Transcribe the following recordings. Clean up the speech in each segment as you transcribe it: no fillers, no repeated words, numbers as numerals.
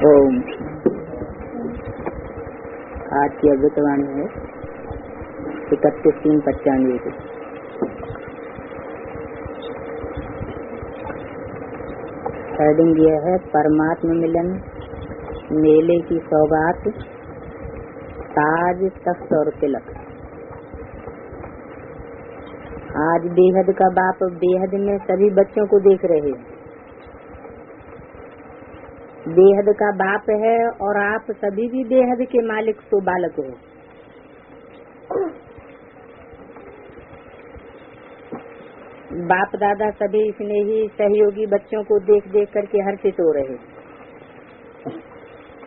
ओम। आज की अद्भुतवाणी है 31/3/95 की। हेडिंग यह है परमात्मा मिलन मेले की सौगात, ताज तख्त और तिलक। आज बेहद का बाप बेहद में सभी बच्चों को देख रहे हैं। बेहद का बाप है और आप सभी भी बेहद के मालिक तो बालक हो। बाप दादा सभी स्नेही सहयोगी बच्चों को देख देख करके हर्षित हो रहे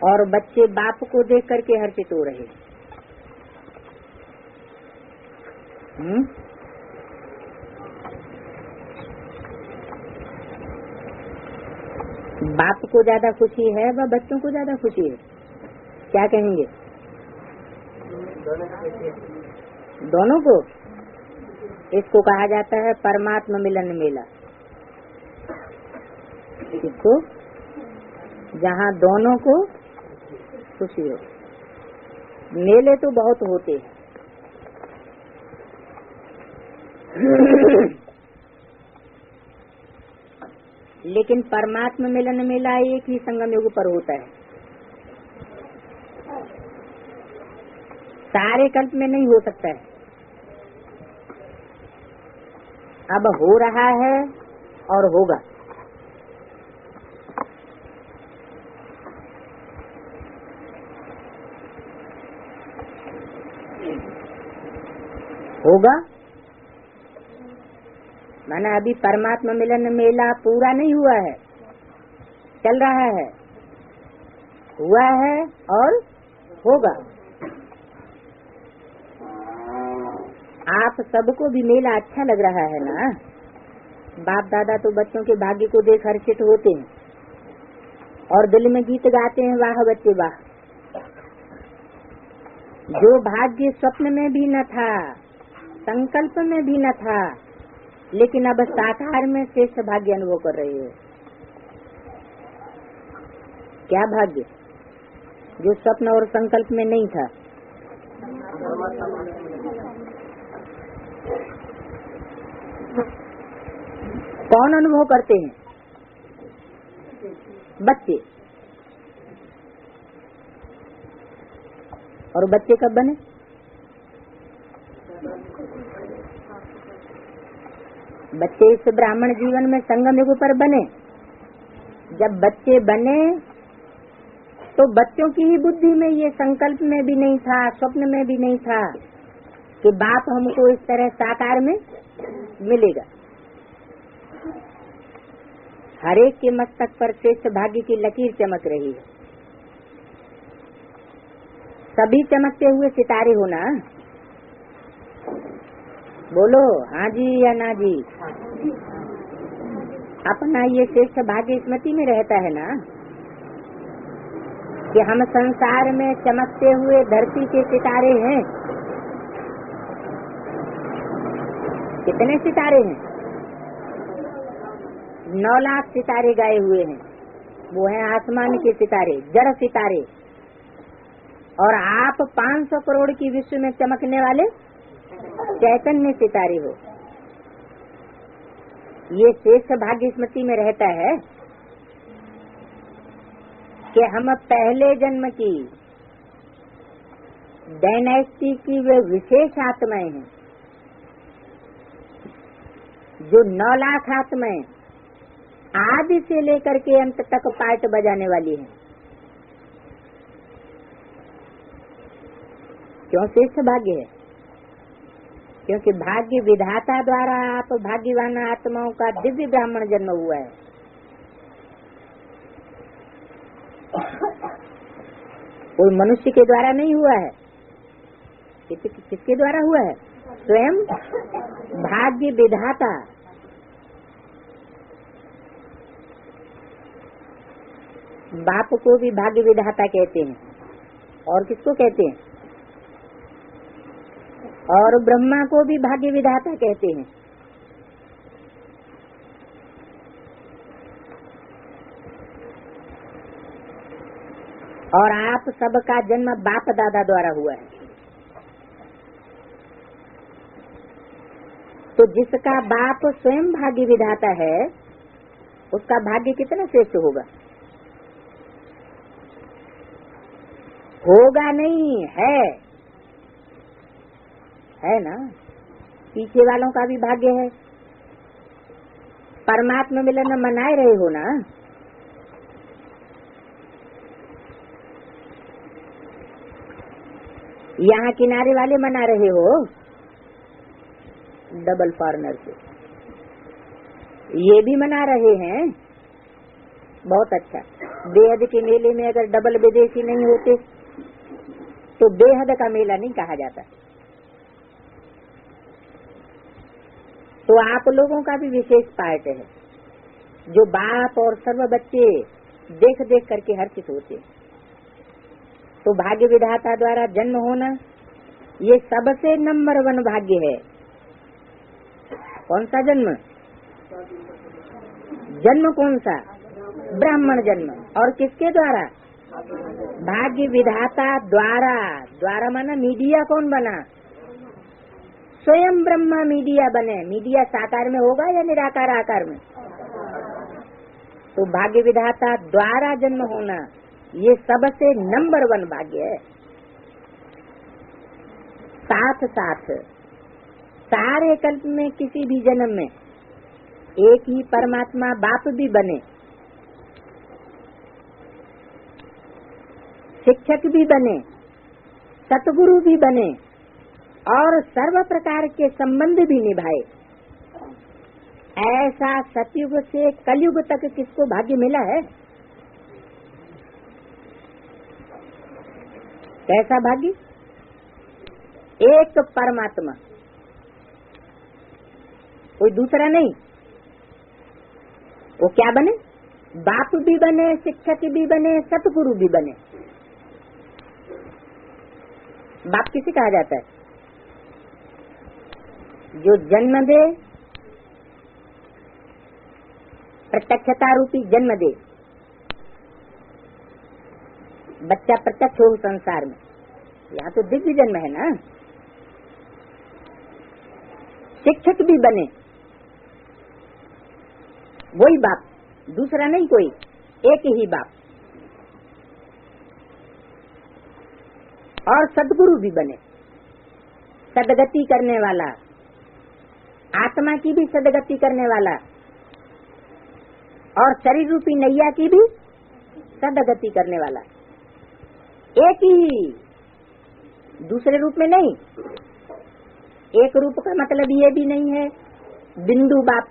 और बच्चे बाप को देख करके हर्षित हो रहे। बाप को ज्यादा खुशी है व बच्चों को ज्यादा खुशी है? क्या कहेंगे? दोनों को। इसको कहा जाता है परमात्मा मिलन मेला। इसको जहाँ दोनों को खुशी हो। मेले तो बहुत होते हैं लेकिन परमात्मा मिलन मेला एक ही संगम युग पर होता है। सारे कल्प में नहीं हो सकता है। अब हो रहा है और होगा। होगा माना अभी परमात्मा मिलन मेला पूरा नहीं हुआ है, चल रहा है, हुआ है और होगा। आप सबको भी मेला अच्छा लग रहा है ना? बाप दादा तो बच्चों के भाग्य को देख हर्षित होते हैं और दिल में गीत गाते हैं, वाह बच्चे वाह। जो भाग्य स्वप्न में भी न था, संकल्प में भी न था, लेकिन अब साकार में श्रेष्ठ भाग्य अनुभव कर रहे हो। क्या भाग्य? जो स्वप्न और संकल्प में नहीं था। कौन अनुभव करते हैं? बच्चे। और बच्चे कब बने? बच्चे इस ब्राह्मण जीवन में संगम युग पर बने। जब बच्चे बने तो बच्चों की ही बुद्धि में ये संकल्प में भी नहीं था, स्वप्न में भी नहीं था कि बाप हमको इस तरह साकार में मिलेगा। हर एक के मस्तक पर श्रेष्ठ भाग्य की लकीर चमक रही है। सभी चमकते हुए सितारे हो ना? बोलो हाँ जी या ना जी। अपना ये श्रेष्ठ भाग्य स्मृति में रहता है ना कि हम संसार में चमकते हुए धरती के सितारे हैं। कितने सितारे हैं? 9 लाख सितारे गाए हुए हैं। वो हैं आसमान के सितारे, जड़ सितारे। और आप 500 करोड़ की विश्व में चमकने वाले चैतन्य सितारे हो। ये श्रेष्ठ भाग्य स्मृति में रहता है कि हम पहले जन्म की डायनेस्टी की वे विशेष आत्माएं हैं जो 9 लाख आत्माएं आदि से लेकर के अंत तक पार्ट बजाने वाली हैं। क्यों श्रेष्ठ भाग्य है? क्योंकि भाग्य विधाता द्वारा आप भाग्यवान आत्माओं का दिव्य ब्राह्मण जन्म हुआ है। कोई मनुष्य के द्वारा नहीं हुआ है। किसके द्वारा हुआ है? स्वयं भाग्य विधाता। बाप को भी भाग्य विधाता कहते हैं। और किसको कहते हैं? और ब्रह्मा को भी भाग्य विधाता कहते हैं। और आप सबका जन्म बाप दादा द्वारा हुआ है। तो जिसका बाप स्वयं भाग्य विधाता है, उसका भाग्य कितना श्रेष्ठ होगा? होगा नहीं, है ना। पीछे वालों का भी भाग्य है। परमात्मा मिलन मनाए रहे हो ना। यहाँ किनारे वाले मना रहे हो डबल फॉरनर से, ये भी मना रहे हैं। बहुत अच्छा। बेहद के मेले में अगर डबल विदेशी नहीं होते तो बेहद का मेला नहीं कहा जाता। तो आप लोगों का भी विशेष पार्ट है, जो बाप और सर्व बच्चे देख देख करके हर्षित होते। तो भाग्य विधाता द्वारा जन्म होना ये सबसे नंबर 1 भाग्य है। कौन सा जन्म? जन्म कौन सा? ब्राह्मण जन्म। और किसके द्वारा? भाग्य विधाता द्वारा। द्वारा माना मीडिया कौन बना? स्वयं ब्रह्मा मीडिया बने। मीडिया साकार में होगा या निराकार आकार में? तो भाग्य विधाता द्वारा जन्म होना ये सबसे नंबर 1 भाग्य है। साथ साथ सारे कल्प में किसी भी जन्म में एक ही परमात्मा बाप भी बने, शिक्षक भी बने, सतगुरु भी बने और सर्व प्रकार के संबंध भी निभाए, ऐसा सतयुग से कलयुग तक किसको भाग्य मिला है? कैसा भाग्य? एक परमात्मा, कोई दूसरा नहीं। वो क्या बने? बाप भी बने, शिक्षक भी बने, सतगुरु भी बने। बाप किसे कहा जाता है? जो जन्म दे, प्रत्यक्षता रूपी जन्म दे, बच्चा प्रत्यक्ष हो संसार में। यहाँ तो दिव्य जन्म है ना। शिक्षक भी बने, वही बाप, दूसरा नहीं कोई, एक ही बाप। और सद्गुरु भी बने, सदगति करने वाला, आत्मा की भी सदगति करने वाला और शरीर रूपी नैया की भी सदगति करने वाला। एक ही, दूसरे रूप में नहीं। एक रूप का मतलब ये भी नहीं है बिंदु बाप,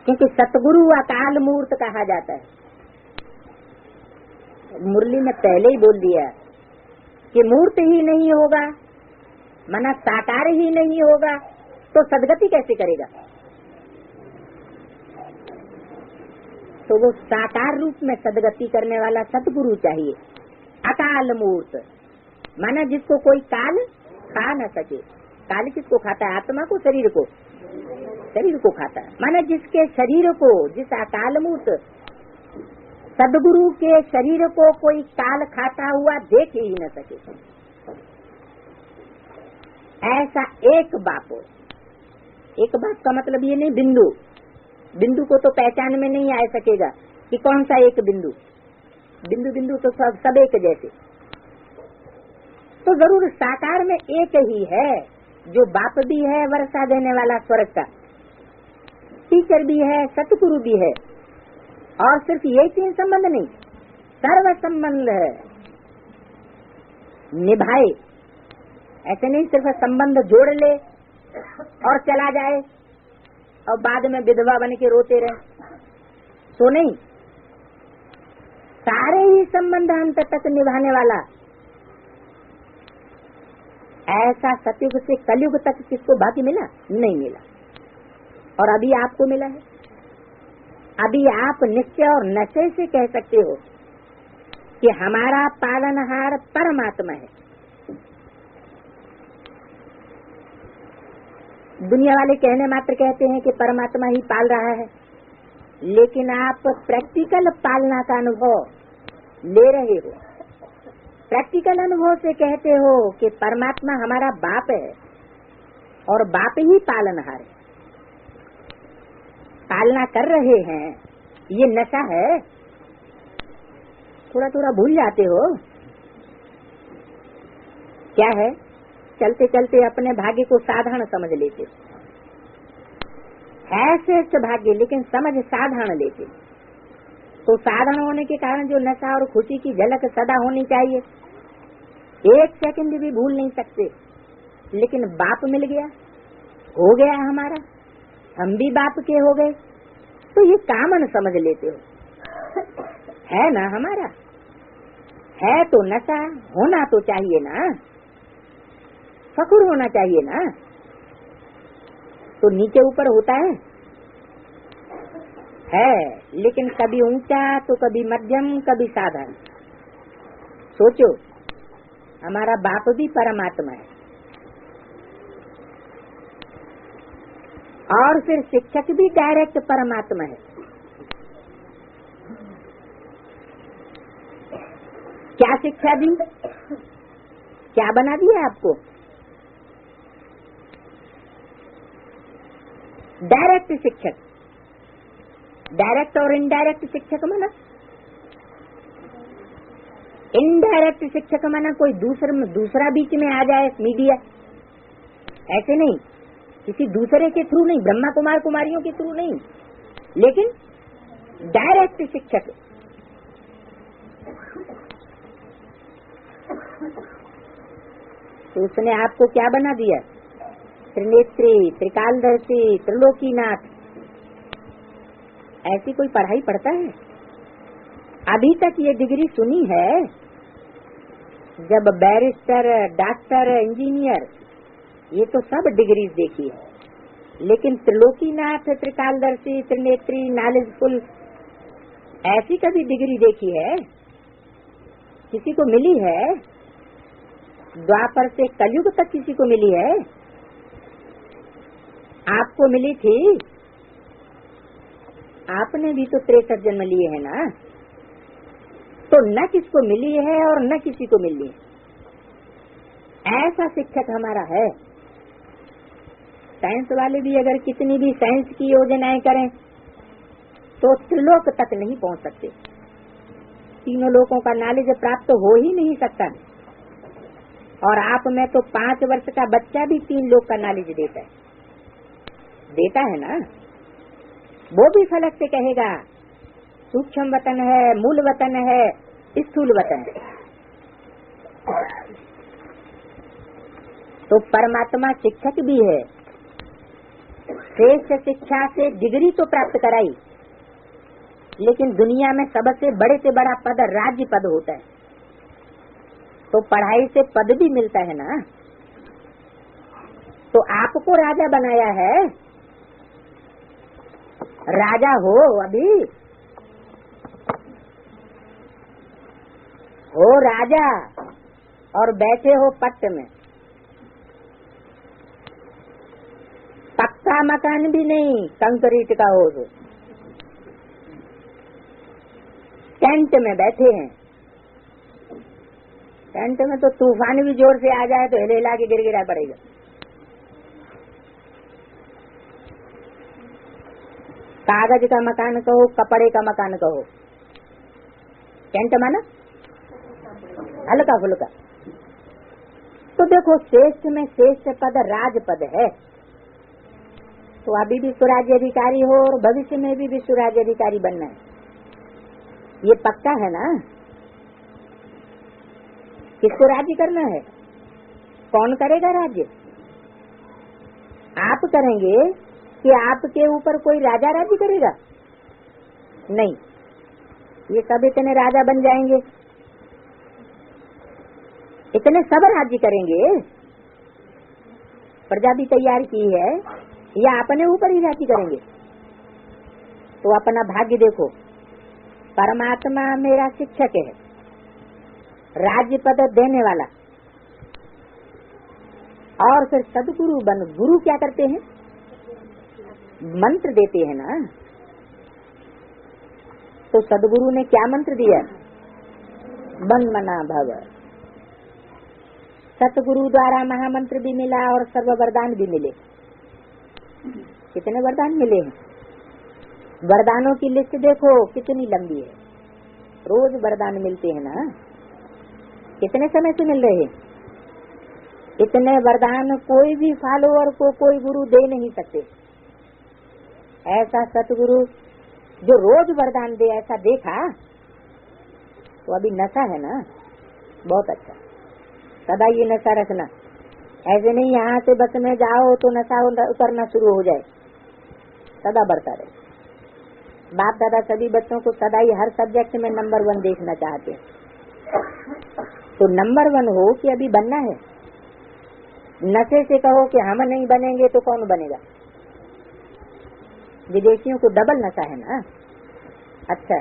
क्योंकि सतगुरु अकाल मूर्त कहा जाता है। मुरली में पहले ही बोल दिया कि मूर्त ही नहीं होगा, माना साकार ही नहीं होगा, तो सदगति कैसे करेगा? तो वो साकार रूप में सदगति करने वाला सतगुरु चाहिए। अकाल मूर्त माना जिसको कोई काल खा न सके। काल किसको खाता है? आत्मा को, शरीर को? शरीर को खाता है। माना जिसके शरीर को, जिस अकाल मूर्त सदगुरु के शरीर को कोई काल खाता हुआ देख ही न सके, ऐसा एक बाप हो। एक बाप का मतलब ये नहीं बिंदु, बिंदु को तो पहचान में नहीं आ सकेगा कि कौन सा एक बिंदु। बिंदु बिंदु तो सब एक जैसे। तो जरूर साकार में एक ही है, जो बाप भी है वर्षा देने वाला स्वर्ग का, टीचर भी है, सतगुरु भी है। और सिर्फ ये 3 संबंध नहीं, सर्व संबंध है निभाए। ऐसे नहीं सिर्फ संबंध जोड़ ले और चला जाए और बाद में विधवा बन के रोते रहे, तो नहीं। सारे ही संबंध अंत तक निभाने वाला ऐसा सतयुग से कलयुग तक किसको भाग्य मिला? नहीं मिला। और अभी आपको मिला है। अभी आप निश्चय और नशे से कह सकते हो कि हमारा पालनहार परमात्मा है। दुनिया वाले कहने मात्र कहते हैं कि परमात्मा ही पाल रहा है, लेकिन आप प्रैक्टिकल पालना का अनुभव ले रहे हो। प्रैक्टिकल अनुभव से कहते हो कि परमात्मा हमारा बाप है और बाप ही पालनहार है, पालना कर रहे हैं, ये नशा है। थोड़ा थोड़ा भूल जाते हो क्या है, चलते चलते अपने भाग्य को साधारण समझ लेते हो। है श्रेष्ठ भाग्य लेकिन समझ साधारण लेते। तो साधारण होने के कारण जो नशा और खुशी की झलक सदा होनी चाहिए, एक सेकंड भी भूल नहीं सकते। लेकिन बाप मिल गया, हो गया हमारा, हम भी बाप के हो गए, तो ये कामन समझ लेते हो। है ना हमारा, है तो नशा होना तो चाहिए ना, फखुर होना चाहिए ना। तो नीचे ऊपर होता है लेकिन कभी ऊंचा तो कभी मध्यम कभी साधारण। सोचो, हमारा बाप भी परमात्मा है और फिर शिक्षक भी डायरेक्ट परमात्मा है। क्या शिक्षा दी, क्या बना दिया आपको? डायरेक्ट शिक्षक। डायरेक्ट और इनडायरेक्ट शिक्षक माना, इनडायरेक्ट शिक्षक माना कोई दूसरा बीच में आ जाए, मीडिया, ऐसे नहीं, किसी दूसरे के थ्रू नहीं, ब्रह्मा कुमार कुमारियों के थ्रू नहीं, लेकिन डायरेक्ट शिक्षक। तो उसने आपको क्या बना दिया? त्रिनेत्री, त्रिकालदर्शी, त्रिलोकीनाथ। ऐसी कोई पढ़ाई पढ़ता है? अभी तक ये डिग्री सुनी है जब बैरिस्टर, डॉक्टर, इंजीनियर, ये तो सब डिग्रीज देखी है, लेकिन त्रिलोकीनाथ, त्रिकालदर्शी, त्रिनेत्री, नॉलेजफुल, ऐसी कभी डिग्री देखी है? किसी को मिली है? द्वापर से कलयुग तक किसी को मिली है? आपको मिली थी? आपने भी तो 63 जन्म लिए हैं ना, तो न किसको मिली है और न किसी को मिली है। ऐसा शिक्षक हमारा है। साइंस वाले भी अगर कितनी भी साइंस की योजनाएं करें तो त्रिलोक तक नहीं पहुंच सकते। तीनों लोगों का नॉलेज प्राप्त हो ही नहीं सकता। और आप में तो 5 वर्ष का बच्चा भी 3 लोग का नॉलेज देता है ना। वो भी फलक से कहेगा सूक्ष्म वतन है, मूल वतन है, स्थूल वतन है। तो परमात्मा शिक्षक भी है। श्रेष्ठ शिक्षा से डिग्री तो प्राप्त कराई, लेकिन दुनिया में सबसे बड़े से बड़ा पद राज्य पद होता है। तो पढ़ाई से पद भी मिलता है ना। तो आपको राजा बनाया है, राजा हो, अभी हो राजा और बैठे हो पट्ट में। पक्का मकान भी नहीं, कंक्रीट का हो तो टेंट में बैठे हैं। टेंट में तो तूफान भी जोर से आ जाए तो हिले हिला के गिर गिरा पड़ेगा। कागज का मकान कहो, कपड़े का मकान कहो, टेंट माना हल्का फुल्का। तो देखो, श्रेष्ठ में श्रेष्ठ पद राजपद है। तो अभी भी स्वराज्य अधिकारी हो और भविष्य में भी स्वराज्य अधिकारी बनना है, ये पक्का है ना। किसको राज्य करना है? कौन करेगा राज्य? आप करेंगे कि आपके ऊपर कोई राजा राज्य करेगा? नहीं, ये सब इतने राजा बन जाएंगे, इतने सब राज्य करेंगे। प्रजा भी तैयार की है या अपने ऊपर ही राज्य करेंगे? तो अपना भाग्य देखो। परमात्मा मेरा शिक्षक है, राज्य पद देने वाला, और फिर सदगुरु बन। गुरु क्या करते हैं? मंत्र देते हैं ना। तो सदगुरु ने क्या मंत्र दिया? बन मना भव। सतगुरु द्वारा महामंत्र भी मिला और सर्व वरदान भी मिले। कितने वरदान मिले हैं? वरदानों की लिस्ट देखो कितनी लंबी है। रोज वरदान मिलते हैं ना। कितने समय से मिल रहे हैं? इतने वरदान कोई भी फॉलोअर को कोई गुरु दे नहीं सकते। ऐसा सतगुरु जो रोज वरदान दे, ऐसा देखा तो अभी नशा है ना। बहुत अच्छा, सदा ये नशा रखना। ऐसे नहीं यहाँ से बस में जाओ तो नशा उतरना शुरू हो जाए, सदा बढ़ता रहे। बाप दादा सभी बच्चों को सदा ही हर सब्जेक्ट में नंबर 1 देखना चाहते हैं। तो नंबर 1 हो कि अभी बनना है। नशे से कहो कि हम नहीं बनेंगे तो कौन बनेगा? विदेशियों को डबल नशा है ना। अच्छा,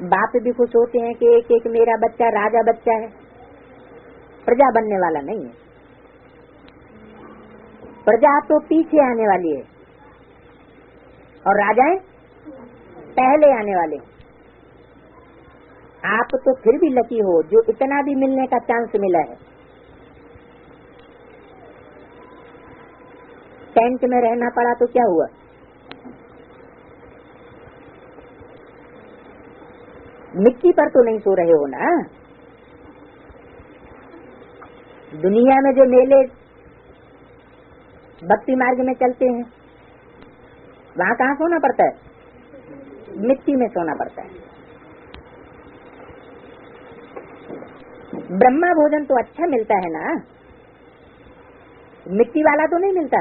बाप भी खुश होते हैं कि एक एक मेरा बच्चा राजा बच्चा है, प्रजा बनने वाला नहीं है। प्रजा तो पीछे आने वाली है और राजाएं पहले आने वाले। आप तो फिर भी लकी हो जो इतना भी मिलने का चांस मिला है। टेंट में रहना पड़ा तो क्या हुआ? मिट्टी पर तो नहीं सो रहे हो ना। दुनिया में जो मेले भक्ति मार्ग में चलते हैं वहाँ कहाँ सोना पड़ता है? मिट्टी में सोना पड़ता है। ब्रह्मा भोजन तो अच्छा मिलता है ना, मिट्टी वाला तो नहीं मिलता।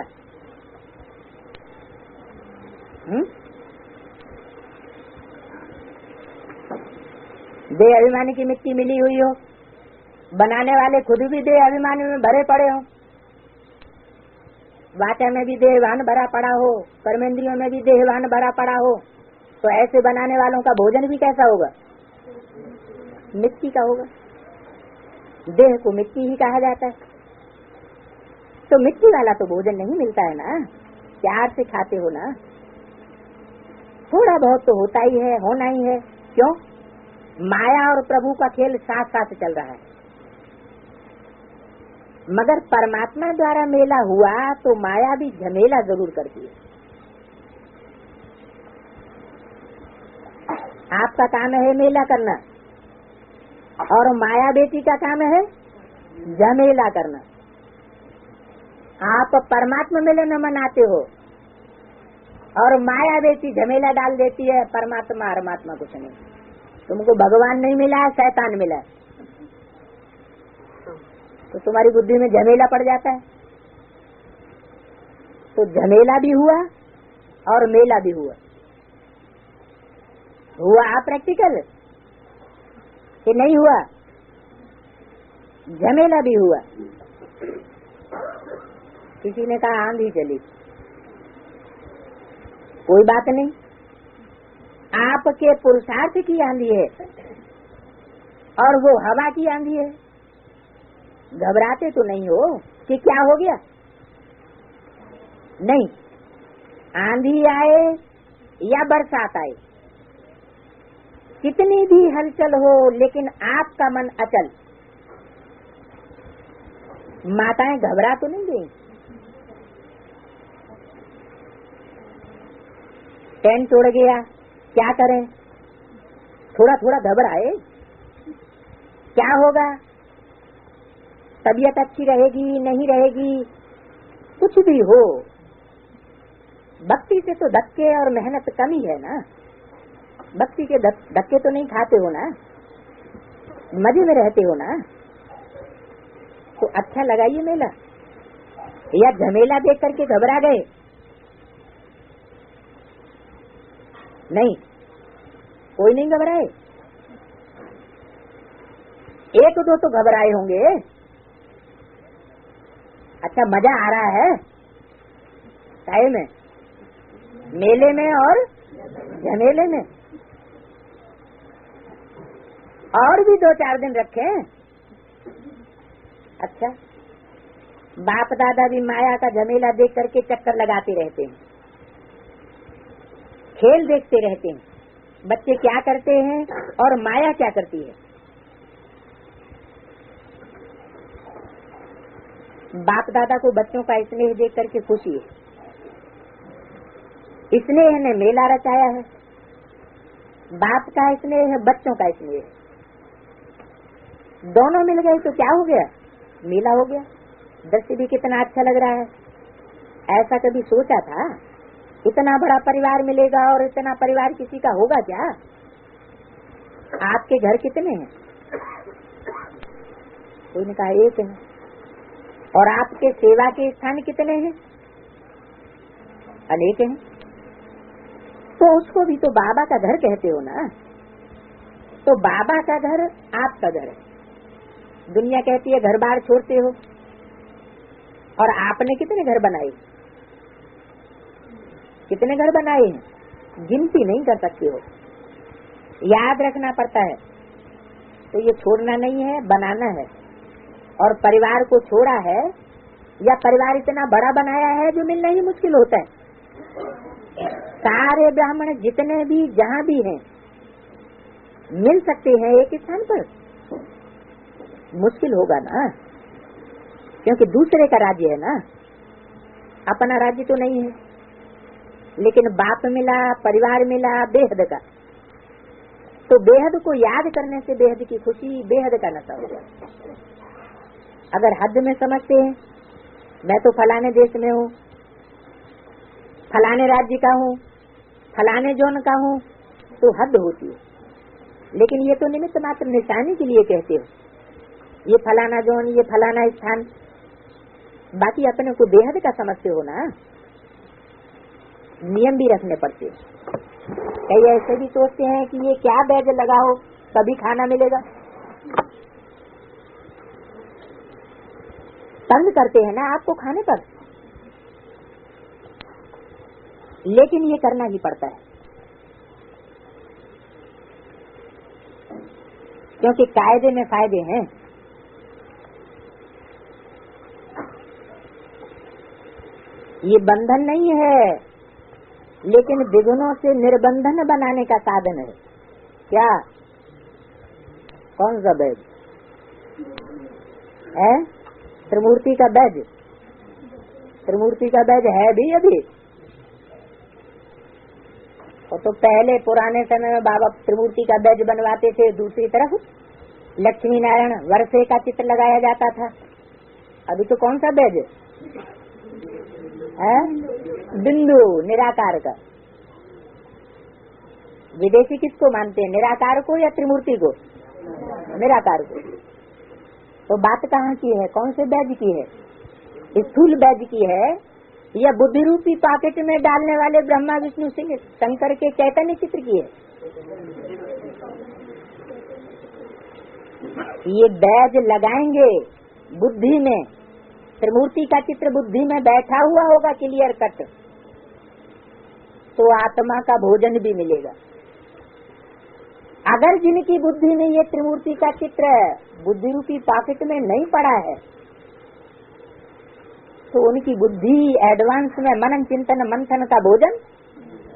देह अभिमानी की मिट्टी मिली हुई हो, बनाने वाले खुद भी देह अभिमानी में भरे पड़े हो, वाचा में भी देहवान भरा पड़ा हो, कर्मेंद्रियों में भी देहवान भरा पड़ा हो, तो ऐसे बनाने वालों का भोजन भी कैसा होगा? मिट्टी का होगा। देह को मिट्टी ही कहा जाता है। तो मिट्टी वाला तो भोजन नहीं मिलता है ना। प्यार से खाते हो ना। थोड़ा बहुत तो होता ही है, होना ही है। क्यों? माया और प्रभु का खेल साथ साथ चल रहा है। मगर परमात्मा द्वारा मेला हुआ तो माया भी झमेला जरूर करती है। आपका काम है मेला करना और माया बेटी का काम है झमेला करना। आप परमात्मा मिलन मनाते हो और माया बेटी झमेला डाल देती है। परमात्मा परमात्मा कुछ नहीं। तुमको भगवान नहीं मिला है, शैतान मिला है, तो तुम्हारी बुद्धि में झमेला पड़ जाता है। तो झमेला भी हुआ और मेला भी हुआ। हुआ प्रैक्टिकल कि नहीं हुआ? झमेला भी हुआ। किसी ने कहा आंधी चली, कोई बात नहीं, आपके पुरुषार्थ की आंधी है और वो हवा की आंधी है। घबराते तो नहीं हो कि क्या हो गया? नहीं, आंधी आए या बरसात आए, कितनी भी हलचल हो लेकिन आपका मन अचल। माताएं घबरा तो नहीं गई। टेंट उड़ गया, क्या करें? थोड़ा थोड़ा घबराए, क्या होगा? तबीयत अच्छी रहेगी नहीं रहेगी, कुछ भी हो, भक्ति से तो धक्के और मेहनत कम ही है ना। भक्ति के धक्के तो नहीं खाते हो ना, मजे में रहते हो ना। तो अच्छा लगा ये मेला या झमेला देख करके घबरा गए? नहीं, कोई नहीं घबराए। एक दो तो घबराए होंगे। अच्छा, मजा आ रहा है चाय में, मेले में और झमेले में। और भी 2-4 दिन रखे। अच्छा, बाप दादा भी माया का झमेला देख करके चक्कर लगाते रहते हैं, खेल देखते रहते हैं। बच्चे क्या करते हैं और माया क्या करती है। बाप दादा को बच्चों का स्नेह देख करके खुशी है, स्नेह ने मेला रचाया है। बाप का स्नेह है, बच्चों का स्नेह है, दोनों मिल गए तो क्या हो गया, मेला हो गया। दृश्य भी कितना अच्छा लग रहा है। ऐसा कभी सोचा था इतना बड़ा परिवार मिलेगा और इतना परिवार किसी का होगा क्या। आपके घर कितने हैं, कोई ने कहा एक है। और आपके सेवा के स्थान कितने हैं, अनेक हैं। तो उसको भी तो बाबा का घर कहते हो ना। तो बाबा का घर आपका घर है। दुनिया कहती है घर बार छोड़ते हो, और आपने कितने घर बनाए, कितने घर बनाए हैं, गिनती नहीं कर सकते हो। याद रखना पड़ता है। तो ये छोड़ना नहीं है, बनाना है। और परिवार को छोड़ा है या परिवार इतना बड़ा बनाया है जो मिलना ही मुश्किल होता है। सारे ब्राह्मण जितने भी जहाँ भी हैं मिल सकते हैं एक स्थान पर, मुश्किल होगा ना, क्योंकि दूसरे का राज्य है ना, अपना राज्य तो नहीं है। लेकिन बाप मिला, परिवार मिला बेहद का, तो बेहद को याद करने से बेहद की खुशी, बेहद का नशा होगा। अगर हद में समझते हैं मैं तो फलाने देश में हूँ, फलाने राज्य का हूँ, फलाने जोन का हूँ, तो हद होती है। लेकिन ये तो निमित्त मात्र निशानी के लिए कहते हो, ये फलाना जोन, ये फलाना स्थान, बाकी अपने को बेहद का समझते हो ना। नियम भी रखने पड़ते हैं। कई ऐसे भी सोचते हैं कि ये क्या बैज लगाओ कभी खाना मिलेगा, तंग करते हैं ना आपको खाने पर, लेकिन ये करना ही पड़ता है, क्योंकि कायदे में फायदे हैं। ये बंधन नहीं है, लेकिन विघ्नों से निर्बंधन बनाने का साधन है। क्या, कौन सा बैज है? त्रिमूर्ति का बैज, त्रिमूर्ति का बैज है भी अभी। वो तो पहले पुराने समय में बाबा त्रिमूर्ति का बैज बनवाते थे, दूसरी तरफ लक्ष्मी नारायण वर्षे का चित्र लगाया जाता था। अभी तो कौन सा बैज है? बिंदु निराकार का। विदेशी किसको मानते हैं, निराकार को या त्रिमूर्ति को? निराकार को। तो बात कहाँ की है, कौन से बैज की है? स्थूल बैज की है या बुद्धि रूपी पॉकेट में डालने वाले ब्रह्मा विष्णु सिंह शंकर के चैतन्य चित्र की है? ये बैज लगाएंगे बुद्धि में, त्रिमूर्ति का चित्र बुद्धि में बैठा हुआ होगा क्लियर कट, तो आत्मा का भोजन भी मिलेगा। अगर जिनकी बुद्धि में ये त्रिमूर्ति का चित्र बुद्धि रूपी पॉकेट में नहीं पड़ा है, तो उनकी बुद्धि एडवांस में मनन चिंतन मंथन का भोजन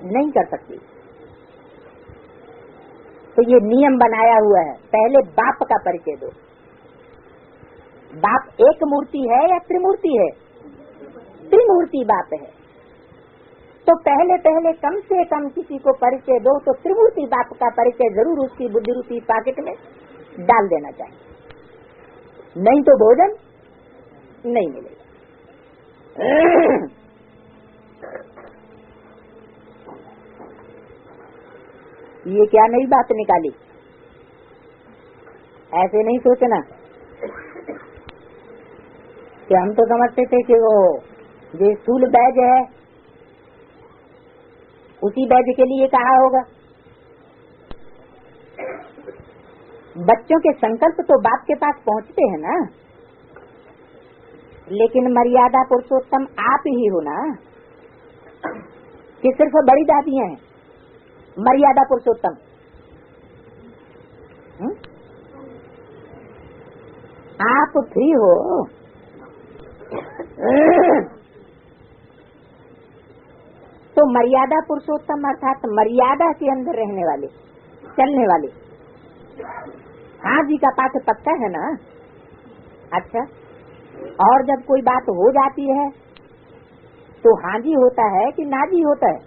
नहीं कर सकती। तो ये नियम बनाया हुआ है, पहले बाप का परिचय दो। बाप एक मूर्ति है या त्रिमूर्ति है? त्रिमूर्ति बाप है। तो पहले पहले कम से कम किसी को परिचय दो तो त्रिमूर्ति बाप का परिचय जरूर उसकी बुद्धि रूपी पॉकेट में डाल देना चाहिए, नहीं तो भोजन नहीं मिलेगा। ये क्या नई बात निकाली, ऐसे नहीं सोचना कि हम तो समझते थे कि वो जो स्थूल बैज है उसी बैज के लिए कहा होगा। बच्चों के संकल्प तो बाप के पास पहुंचते हैं ना, लेकिन मर्यादा पुरुषोत्तम आप ही हो ना, कि सिर्फ बड़ी दादियां हैं मर्यादा पुरुषोत्तम? आप फ्री हो। तो मर्यादा पुरुषोत्तम अर्थात मर्यादा के अंदर रहने वाले, चलने वाले। हाँ जी का पाठ पक्का है ना। अच्छा, और जब कोई बात हो जाती है तो हाँ जी होता है कि ना जी होता है?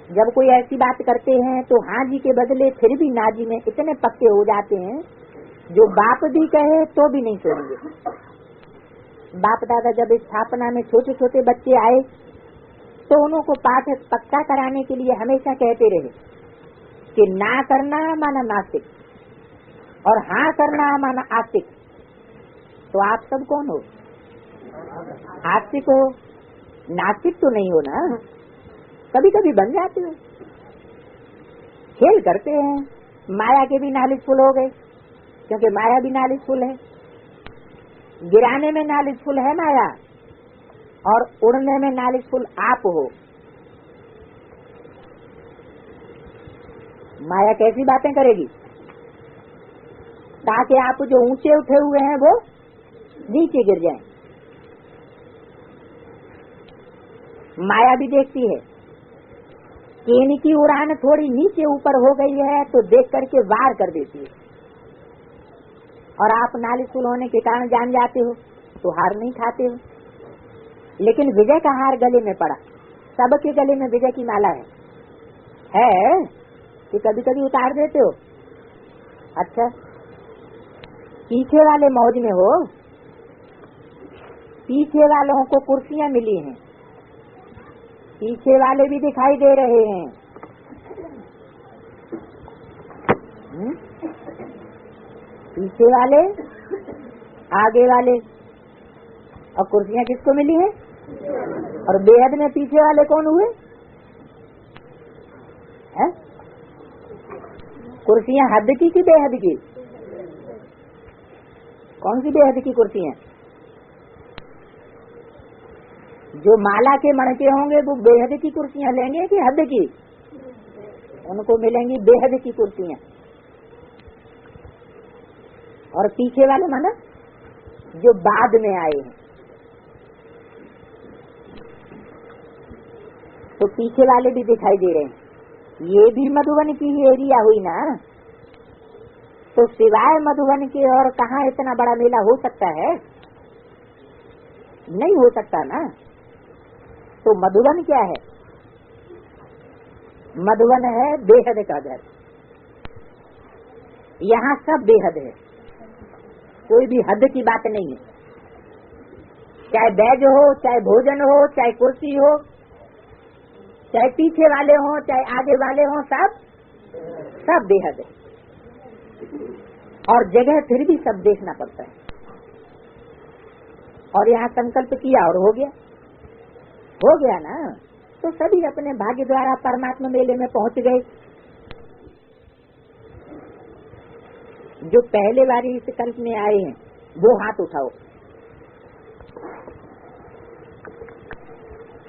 जब कोई ऐसी बात करते हैं तो हाँ जी के बदले फिर भी ना जी में इतने पक्के हो जाते हैं, जो बाप भी कहे तो भी नहीं छोड़ेंगे। बाप दादा जब स्थापना में छोटे छोटे बच्चे आए तो उनको पाठ पक्का कराने के लिए हमेशा कहते रहे कि ना करना माना नास्तिक और हाँ करना माना आस्तिक। तो आप सब कौन हो? आस्तिक हो, नास्तिक तो नहीं हो ना। कभी कभी बन जाते हो, खेल करते हैं। माया के भी नालिशफुल हो गए, क्योंकि माया भी नालिशफुल है। गिराने में नालिशफुल है माया और उड़ने में नालिशफुल आप हो। माया कैसी बातें करेगी ताकि आप जो ऊंचे उठे हुए हैं वो नीचे गिर जाएं। माया भी देखती है कि इनकी उड़ान थोड़ी नीचे ऊपर हो गई है तो देख करके वार कर देती है, और आप नालिशफुल होने के कारण जान जाते हो तो हार नहीं खाते हो। लेकिन विजय का हार गले में पड़ा, सबके गले में विजय की माला है कि कभी कभी उतार देते हो। अच्छा, पीछे वाले मौज में हो, पीछे वालों को कुर्सियां मिली हैं, पीछे वाले भी दिखाई दे रहे हैं। पीछे वाले, आगे वाले, और कुर्सियां किसको मिली हैं? और बेहद में पीछे वाले कौन हुए हैं? कुर्सियां हद की कि बेहद की? कौन सी बेहद की कुर्सियां? जो माला के मणके होंगे वो बेहद की कुर्सियां लेंगे कि हद की? उनको मिलेंगी बेहद की कुर्सियां। और पीछे वाले माना जो बाद में आए हैं, तो पीछे वाले भी दिखाई दे रहे हैं। ये भी मधुबन की ही एरिया हुई ना, तो सिवाय मधुबन के और कहाँ इतना बड़ा मेला हो सकता है? नहीं हो सकता ना। तो मधुबन क्या है? मधुबन है बेहद का घर। यहाँ सब बेहद है, कोई भी हद की बात नहीं है। चाहे बैज हो, चाहे भोजन हो, चाहे कुर्सी हो, चाहे पीछे वाले हो, चाहे आगे वाले हो, सब बेहद है। और जगह फिर भी सब देखना पड़ता है। और यहाँ संकल्प किया और हो गया ना, तो सभी अपने भाग्य द्वारा परमात्मा मेले में पहुंच गए। जो पहले बारी इस कल्प में आए हैं वो हाथ उठाओ।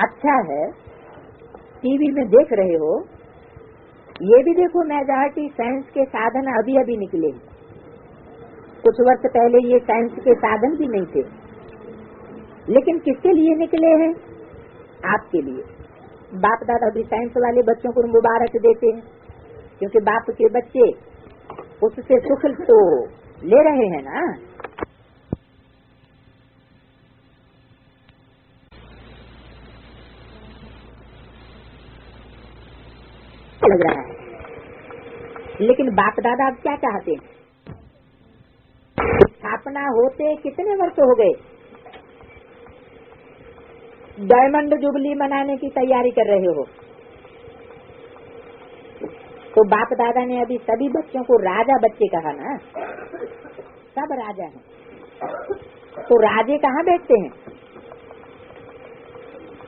अच्छा है, टीवी में देख रहे हो, ये भी देखो मेजॉरिटी साइंस के साधन अभी अभी निकले। कुछ वर्ष पहले ये साइंस के साधन भी नहीं थे, लेकिन किसके लिए निकले हैं? आपके लिए। बाप दादा भी साइंस वाले बच्चों को मुबारक देते हैं, क्योंकि बाप के बच्चे उससे सुख तो ले रहे हैं ना। लग रहा है, लेकिन बाप दादा अब क्या चाहते हैं? स्थापना होते कितने वर्ष हो गए? डायमंड जुबली मनाने की तैयारी कर रहे हो। तो बाप दादा ने अभी सभी बच्चों को राजा बच्चे कहा ना, सब राजा हैं। तो राजे कहाँ बैठते हैं?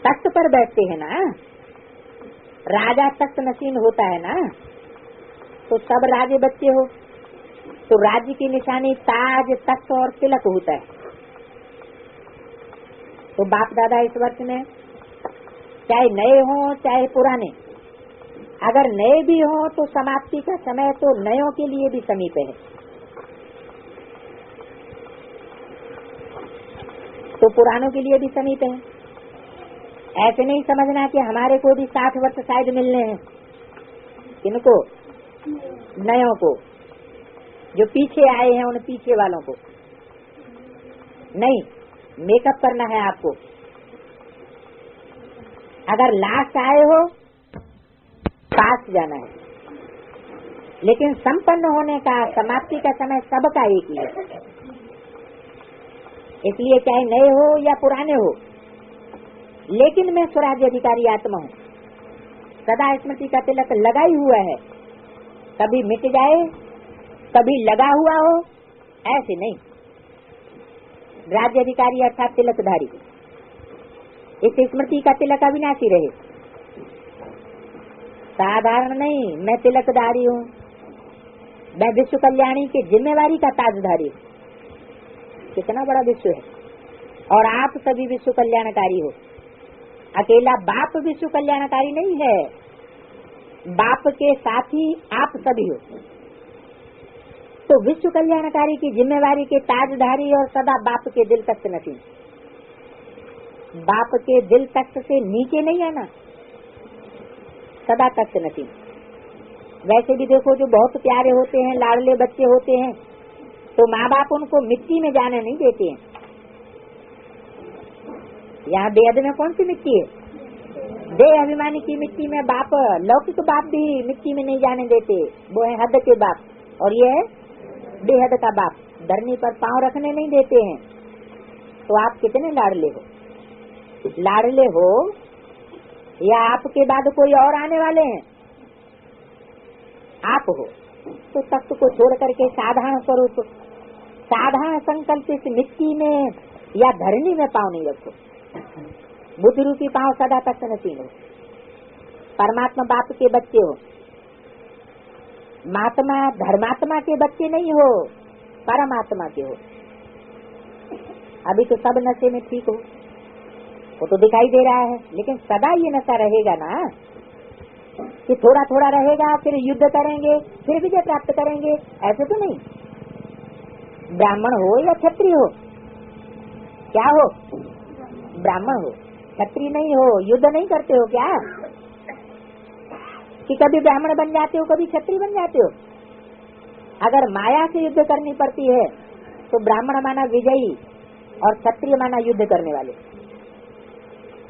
तख्त पर बैठते हैं ना। राजा तख्त नशीन होता है ना, तो सब राजे बच्चे हो। तो राज्य की निशानी ताज, तख्त और तिलक होता है। तो बाप दादा इस वर्ष में चाहे नए हों चाहे पुराने, अगर नए भी हों तो समाप्ति का समय तो नयों के लिए भी समीप है। तो पुरानों के लिए भी समीप है। ऐसे नहीं समझना कि हमारे को भी 60 वर्ष शायद मिलने हैं, इनको नयों को, जो पीछे आए हैं उन पीछे वालों को नहीं, मेकअप करना है आपको। अगर लास्ट आए हो पास जाना है, लेकिन संपन्न होने का, समाप्ति का समय सबका एक ही है। इसलिए चाहे नए हो या पुराने हो, लेकिन मैं स्वराज्य अधिकारी आत्मा हूँ, सदा स्मृति का तिलक लगा ही हुआ है, कभी मिट जाए कभी लगा हुआ हो, ऐसे नहीं। राज्य अधिकारी अर्थात तिलकधारी, इस स्मृति का तिलक अविनाशी रहे, साधारण नहीं। मैं तिलकधारी हूँ, मैं विश्व कल्याणी की जिम्मेवारी का ताजधारी हूँ। कितना बड़ा विश्व है, और आप सभी विश्व कल्याणकारी हो। अकेला बाप विश्व कल्याणकारी नहीं है, बाप के साथी आप सभी हो। तो विश्व कल्याणकारी की जिम्मेवारी के ताजधारी और सदा बाप के दिल तक नसीब, बाप के दिल तक से नीचे नहीं है ना, सदा तक नसीब। वैसे भी देखो, जो बहुत प्यारे होते हैं, लाडले बच्चे होते हैं, तो माँ बाप उनको मिट्टी में जाने नहीं देते हैं। यहाँ बेहद में कौन सी मिट्टी है? देह अभिमानी की मिट्टी में बाप, लौकिक बाप भी मिट्टी में नहीं जाने देते, वो है हद के बाप, और ये है बेहद का बाप, धरनी पर पांव रखने नहीं देते हैं। तो आप कितने लाडले हो? लाडले हो या आपके बाद कोई और आने वाले हैं? आप हो। तो तख्त को छोड़ करके साधारण स्वरूप, साधारण संकल्प इस मिट्टी में या धरनी में पांव नहीं रखो। बुद्ध रूपी पांव सदा तक नसीब हो। परमात्मा बाप के बच्चे हो, महात्मा धर्मात्मा के बच्चे नहीं हो, परमात्मा के हो। अभी तो सब नशे में ठीक हो, वो तो दिखाई दे रहा है, लेकिन सदा ये नशा रहेगा ना, कि थोड़ा थोड़ा रहेगा, फिर युद्ध करेंगे, फिर विजय प्राप्त करेंगे, ऐसे तो नहीं। ब्राह्मण हो या क्षत्रिय हो, क्या हो? ब्राह्मण हो, क्षत्रिय नहीं हो। युद्ध नहीं करते हो क्या? कि कभी ब्राह्मण बन जाते हो, कभी क्षत्रिय बन जाते हो? अगर माया से युद्ध करनी पड़ती है तो ब्राह्मण माना विजयी और क्षत्रिय माना युद्ध करने वाले।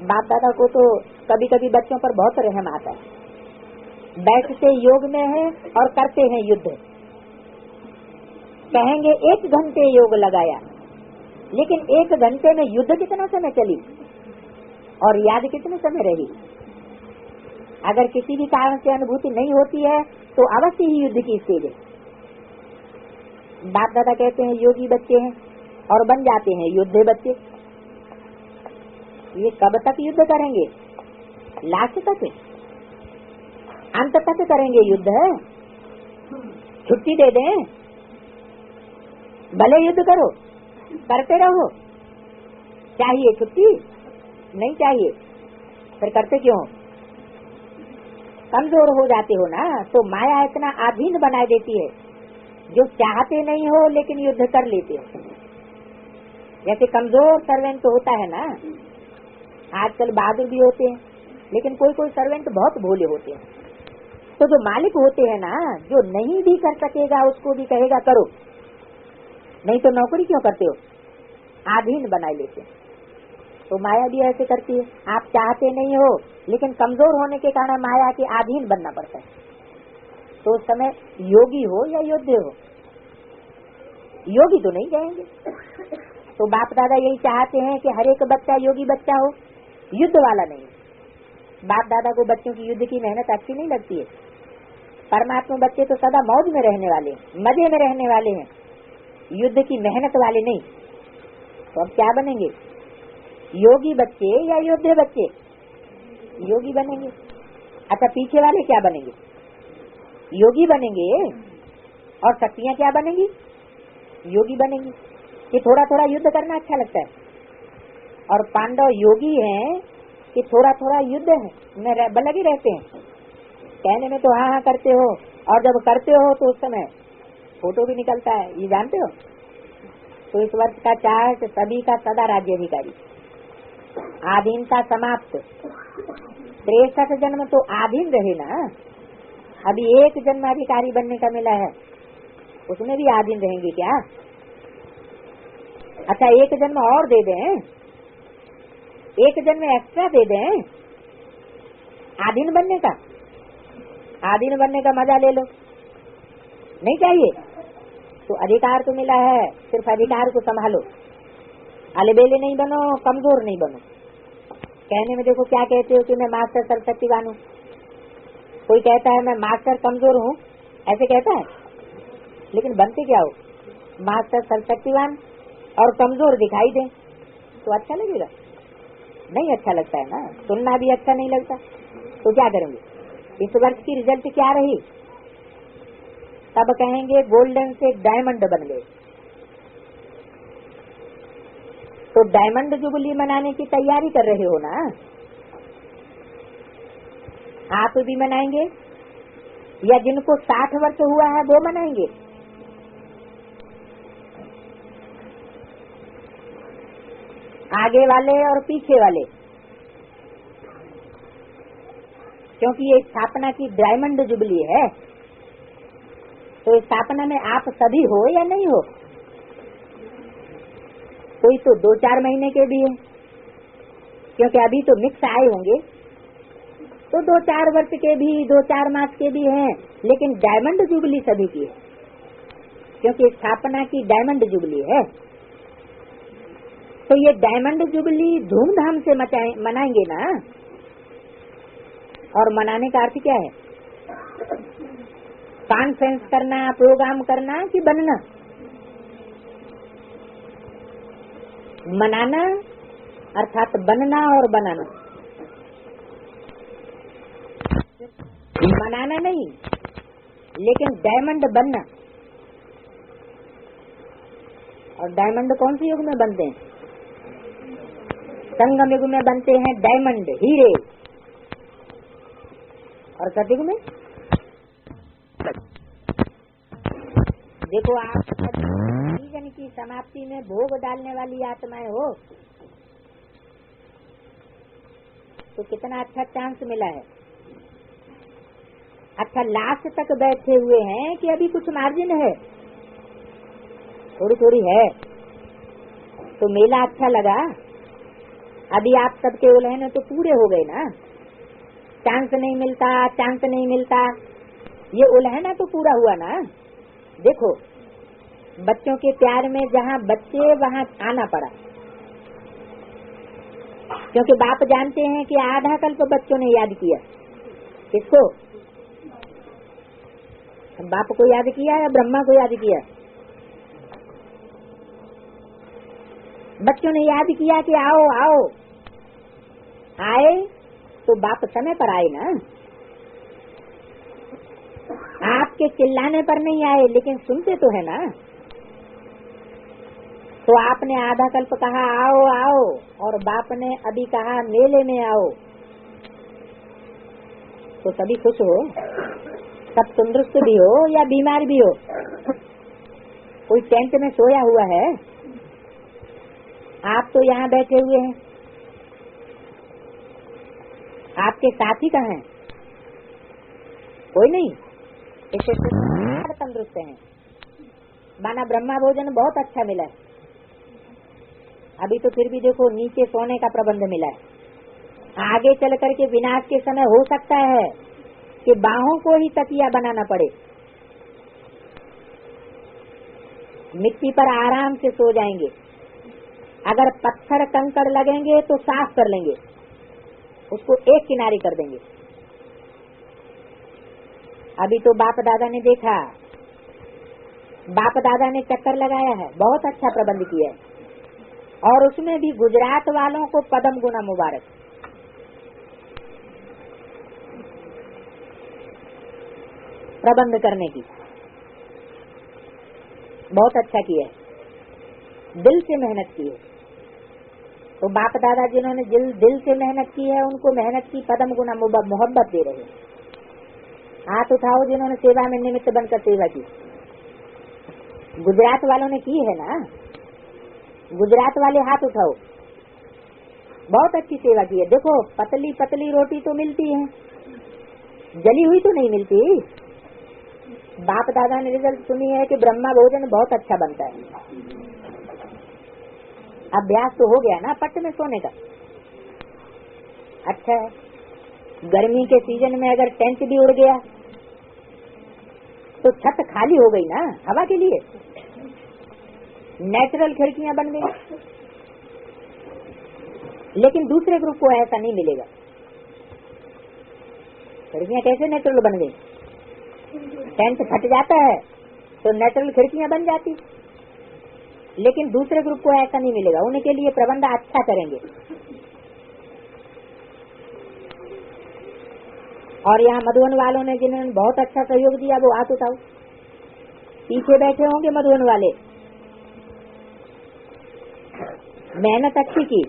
बाप दादा को तो कभी कभी बच्चों पर बहुत रहम आता है, बैठते योग में है और करते हैं युद्ध। कहेंगे 1 घंटे योग लगाया, लेकिन 1 घंटे में युद्ध कितना समय चली और याद कितने समय रही? अगर किसी भी कारण से अनुभूति नहीं होती है तो अवश्य ही युद्ध की स्टेज है। बाप दादा कहते हैं योगी बच्चे हैं और बन जाते हैं युद्ध बच्चे। ये कब तक युद्ध करेंगे? लास्ट तक, अंत तक करेंगे युद्ध। छुट्टी दे दें, भले युद्ध करो, करते रहो। चाहिए छुट्टी? नहीं चाहिए, फिर करते क्यों? कमजोर हो जाते हो ना। तो माया इतना अधीन बना देती है, जो चाहते नहीं हो लेकिन युद्ध कर लेते हो। जैसे कमजोर सर्वेंट तो होता है ना, आजकल बहादुर भी होते हैं, लेकिन कोई कोई सर्वेंट बहुत भोले होते हैं। तो जो मालिक होते हैं ना, जो नहीं भी कर सकेगा उसको भी कहेगा करो, नहीं तो नौकरी क्यों करते हो, अधीन बना लेते हैं। तो माया भी ऐसे करती है, आप चाहते नहीं हो लेकिन कमजोर होने के कारण माया के अधीन बनना पड़ता है। तो उस समय योगी हो या योद्धे हो, योगी तो नहीं जाएंगे। तो बाप दादा यही चाहते हैं कि हर एक बच्चा योगी बच्चा हो, युद्ध वाला नहीं। बाप दादा को बच्चों की युद्ध की मेहनत अच्छी नहीं लगती है। परमात्मा बच्चे तो सदा मौज में रहने वाले, मजे में रहने वाले हैं, युद्ध की मेहनत वाले नहीं। तो अब क्या बनेंगे, योगी बच्चे या योद्धे बच्चे? योगी बनेंगे। अच्छा, पीछे वाले क्या बनेंगे? योगी बनेंगे। और शक्तियाँ क्या बनेंगी? योगी बनेंगी। कि थोड़ा थोड़ा युद्ध करना अच्छा लगता है, और पांडव योगी हैं कि थोड़ा थोड़ा युद्ध में लगे रहते हैं। कहने में तो हाँ हाँ करते हो, और जब करते हो तो उस समय फोटो भी निकलता है, ये जानते हो। तो इस वर्ष का चार्ट सभी का सदा राज्य अधिकारी, आधीनता समाप्त। 63 जन्म तो आधीन रहे ना, अभी एक जन्म अधिकारी बनने का मिला है, उसमें भी आधीन रहेंगे क्या? अच्छा एक जन्म और दे दें, एक जन्म एक्स्ट्रा दे दें आधीन बनने का, आधीन बनने का मजा ले लो, नहीं चाहिए तो अधिकार तो मिला है, सिर्फ अधिकार को संभालो, अलबेले नहीं बनो, कमजोर नहीं बनो। कहने में देखो क्या कहते हो कि मैं मास्टर सर्वशक्तिवान हूँ, कोई कहता है मैं मास्टर कमजोर हूँ, ऐसे कहता है, लेकिन बनते क्या हो? मास्टर सर्वशक्तिवान और कमजोर दिखाई दे तो अच्छा लगेगा? नहीं अच्छा लगता है ना, सुनना भी अच्छा नहीं लगता, तो क्या करेंगे? इस वर्ष की रिजल्ट क्या रही? तब कहेंगे गोल्डन से डायमंड बन गए। तो डायमंड जुबली मनाने की तैयारी कर रहे हो ना? आप भी मनाएंगे या जिनको 60 वर्ष हुआ है वो मनाएंगे? आगे वाले और पीछे वाले, क्योंकि ये स्थापना की डायमंड जुबली है, तो स्थापना में आप सभी हो या नहीं हो? कोई तो 2-4 महीने के भी है, क्योंकि अभी तो मिक्स आए होंगे, तो 2-4 वर्ष के भी, 2-4 मास के भी हैं, लेकिन डायमंड जुबली सभी की है, क्योंकि स्थापना की डायमंड जुबली है। तो ये डायमंड जुबली धूमधाम से मनाएंगे ना? और मनाने का अर्थ क्या है? कॉन्फ्रेंस करना, प्रोग्राम करना कि बनना? मनाना अर्थात बनना और बनाना, मनाना नहीं, लेकिन डायमंड बनना। और डायमंड कौन से युग में बनते हैं? संगम युग में बनते हैं डायमंड, हीरे, और सतयुग में देखो आप जीवन की समाप्ति में भोग डालने वाली आत्माएं हो, तो कितना अच्छा चांस मिला है। अच्छा लास्ट तक बैठे हुए हैं कि अभी कुछ मार्जिन है? थोड़ी थोड़ी है, तो मेला अच्छा लगा, अभी आप सबके उलहने तो पूरे हो गए ना। चांस नहीं मिलता, चांस नहीं मिलता, ये उलहना तो पूरा हुआ ना। देखो बच्चों के प्यार में जहाँ बच्चे वहाँ आना पड़ा, क्योंकि बाप जानते हैं कि आधा कल्प बच्चों ने याद किया। किसको? बाप को याद किया या ब्रह्मा को याद किया? बच्चों ने याद किया कि आओ आओ, आए तो बाप समय पर आए ना। आपके चिल्लाने पर नहीं आए, लेकिन सुनते तो है ना। तो आपने आधा कल्प कहा आओ आओ, और बाप ने अभी कहा मेले में आओ, तो सभी खुश हो, सब तंदुरुस्त भी हो या बीमार भी हो। कोई टेंट में सोया हुआ है? आप तो यहाँ बैठे हुए हैं, आपके साथी कहाँ हैं? कोई नहीं, इससे तंदुरुस्त हैं। माना ब्रह्मा भोजन बहुत अच्छा मिला है, अभी तो फिर भी देखो नीचे सोने का प्रबंध मिला है। आगे चल करके विनाश के समय हो सकता है कि बाहों को ही तकिया बनाना पड़े, मिट्टी पर आराम से सो जाएंगे। अगर पत्थर कंकड़ लगेंगे तो साफ कर लेंगे, उसको एक किनारे कर देंगे। अभी तो बाप दादा ने देखा, बाप दादा ने चक्कर लगाया है, बहुत अच्छा प्रबंध किया है, और उसमें भी गुजरात वालों को पदम गुना मुबारक। प्रबंध करने की बहुत अच्छा किया है, दिल से मेहनत की है। तो बाप दादा जिन्होंने दिल से मेहनत की है, उनको मेहनत की पदम गुना मोहब्बत दे रहे हैं। हाथ उठाओ जिन्होंने सेवा में निमित्त बनकर सेवा की। गुजरात वालों ने की है ना, गुजरात वाले हाथ उठाओ। बहुत अच्छी सेवा की है। देखो पतली पतली रोटी तो मिलती है, जली हुई तो नहीं मिलती। बाप दादा ने रिजल्ट सुनी है कि ब्रह्मा भोजन बहुत अच्छा बनता है। अभ्यास तो हो गया ना पट में सोने का। अच्छा है, गर्मी के सीजन में अगर टेंट भी उड़ गया तो छत खाली हो गई ना हवा के लिए, नेचुरल खिड़कियां बन गई। लेकिन दूसरे ग्रुप को ऐसा नहीं मिलेगा। खिड़कियां कैसे नेचुरल बन गई? टेंट फट जाता है तो नेचुरल खिड़कियां बन जाती, लेकिन दूसरे ग्रुप को ऐसा नहीं मिलेगा। उनके लिए प्रबंध अच्छा करेंगे। और यहाँ मधुबन वालों ने जिन्होंने बहुत अच्छा सहयोग दिया वो हाथ उठाओ। पीछे बैठे होंगे मधुबन वाले, मेहनत अच्छी की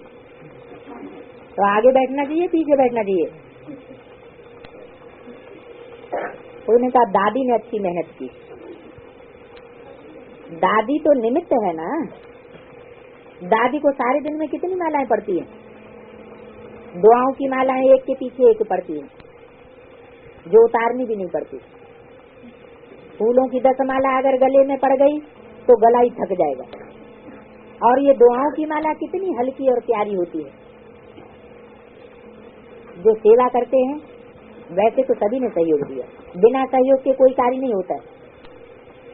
तो आगे बैठना चाहिए पीछे बैठना चाहिए? उन्होंने कहा दादी ने अच्छी मेहनत की। दादी तो निमित्त है ना। दादी को सारे दिन में कितनी मालाएं पड़ती हैं? दुआओं की मालाएं एक के पीछे एक पड़ती हैं, जो उतारनी भी नहीं पड़ती। फूलों की 10 माला अगर गले में पड़ गई तो गला ही थक जाएगा। और ये दुआओं की माला कितनी हल्की और प्यारी होती है। जो सेवा करते हैं वैसे तो सभी ने सहयोग दिया, बिना सहयोग के कोई कार्य नहीं होता है।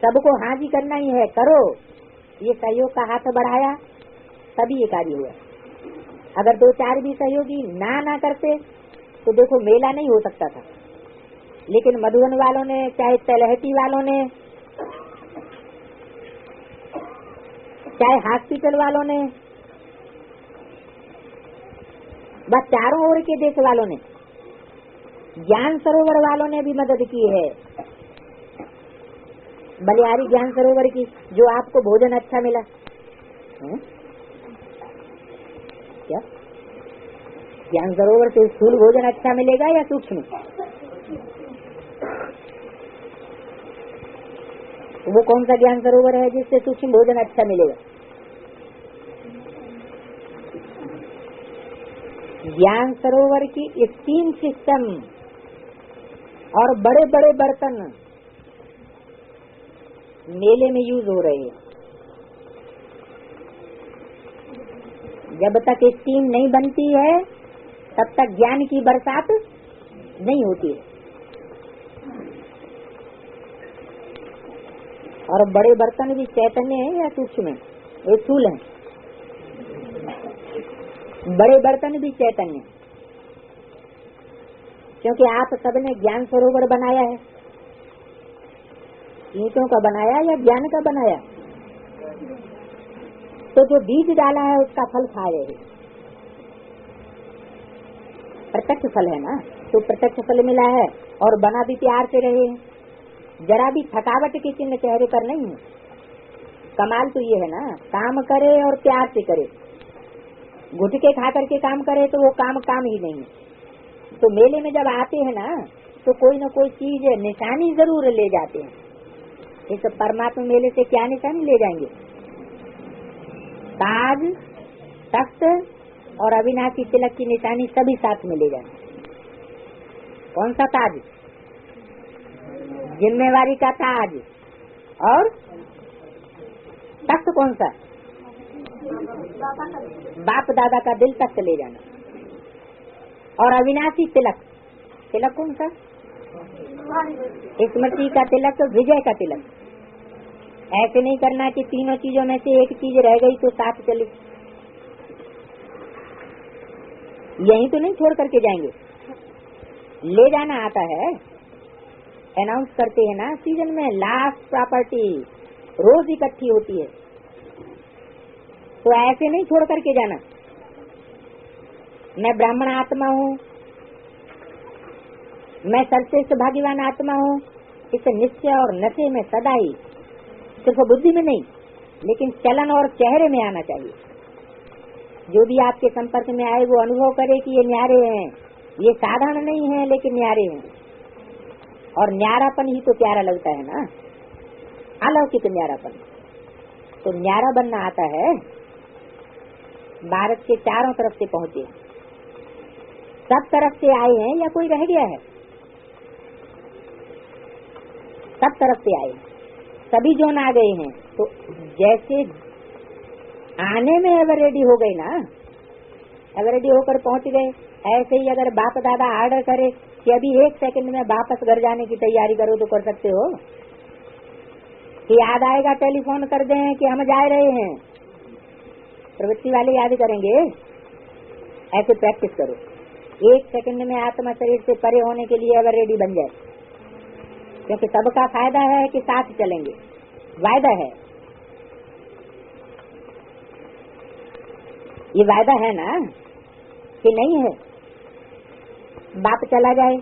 सबको हाँ जी करना ही है, करो। ये सहयोग का हाथ बढ़ाया तभी ये कार्य हुआ। अगर 2-4 भी सहयोगी ना करते तो देखो मेला नहीं हो सकता था। लेकिन मधुबन वालों ने, चाहे तलहटी वालों ने, चाहे हॉस्पिटल वालों ने, बस चारों ओर के देश वालों ने, ज्ञान सरोवर वालों ने भी मदद की है। बलियारी ज्ञान सरोवर की, जो आपको भोजन अच्छा मिला। क्या ज्ञान सरोवर से स्थूल भोजन अच्छा मिलेगा या सूक्ष्म? वो कौन सा ज्ञान सरोवर है जिससे सूक्ष्म भोजन अच्छा मिलेगा? ज्ञान सरोवर की स्टीम सिस्टम और बड़े बड़े बर्तन मेले में यूज हो रहे हैं। जब तक स्टीम नहीं बनती है तब तक ज्ञान की बरसात नहीं होती है। और बड़े बर्तन भी चैतन्य है या सूक्ष्म है? ये स्थूल है। बड़े बर्तन भी चैतन्य, क्योंकि आप सबने ज्ञान सरोवर बनाया है। ईंटों का बनाया या ज्ञान का बनाया? तो जो बीज डाला है उसका फल खा रहे हैं। प्रत्यक्ष फल है ना, तो प्रत्यक्ष फल मिला है और बना भी प्यार से रहे हैं। जरा भी थकावट के चिन्ह चेहरे पर नहीं है। कमाल तो ये है ना, काम करे और प्यार से करे। घुटके खा करके काम करे तो वो काम ही नहीं है। तो मेले में जब आते हैं ना तो कोई न कोई चीज निशानी जरूर ले जाते हैं। इस परमात्मा मेले से क्या निशानी ले जाएंगे? ताज, तख्त और अविनाशी तिलक की निशानी सभी साथ में ले जाएंगे। कौन सा ताज? जिम्मेवारी का ताज। और तख्त कौन सा? बाप दादा का दिल तख्त ले जाना। और अविनाशी तिलक, तिलक कौन सा? स्मृति का तिलक, विजय का तिलक। ऐसे नहीं करना कि तीनों चीजों में से एक चीज रह गई तो साथ चले। यही तो नहीं छोड़ करके जाएंगे, ले जाना आता है। अनाउंस करते हैं ना सीजन में, लास्ट प्रॉपर्टी रोज इकट्ठी होती है, तो ऐसे नहीं छोड़ करके जाना। मैं ब्राह्मण आत्मा हूँ, मैं सर्वश्रेष्ठ भाग्यवान आत्मा हूँ, इस निश्चय और नशे में सदा ही, सिर्फ बुद्धि में नहीं लेकिन चलन और चेहरे में आना चाहिए। जो भी आपके संपर्क में आए वो अनुभव करे कि ये न्यारे हैं, ये साधारण नहीं है लेकिन न्यारे हैं। और न्यारापन ही तो प्यारा लगता है ना, अलौकिक न्यारापन। तो न्यारा बनना आता है भारत के चारों तरफ से पहुँचे, सब तरफ से आए हैं या कोई रह गया है? सब तरफ से आए, सभी जोन आ गए हैं। तो जैसे आने में एवर रेडी हो गए ना, एवर रेडी होकर पहुंच गए, ऐसे ही अगर बाप दादा आर्डर करे कि अभी 1 सेकंड में वापस घर जाने की तैयारी करो तो कर सकते हो? कि याद आएगा टेलीफोन कर दें कि हम जा रहे हैं, प्रवृत्ति वाले याद करेंगे? ऐसे प्रैक्टिस करो, 1 सेकंड में आत्मा शरीर से परे होने के लिए एवर रेडी बन जाए, क्योंकि सबका फायदा है कि साथ चलेंगे, वायदा है। ये वायदा है ना कि नहीं है? बाप चला जाए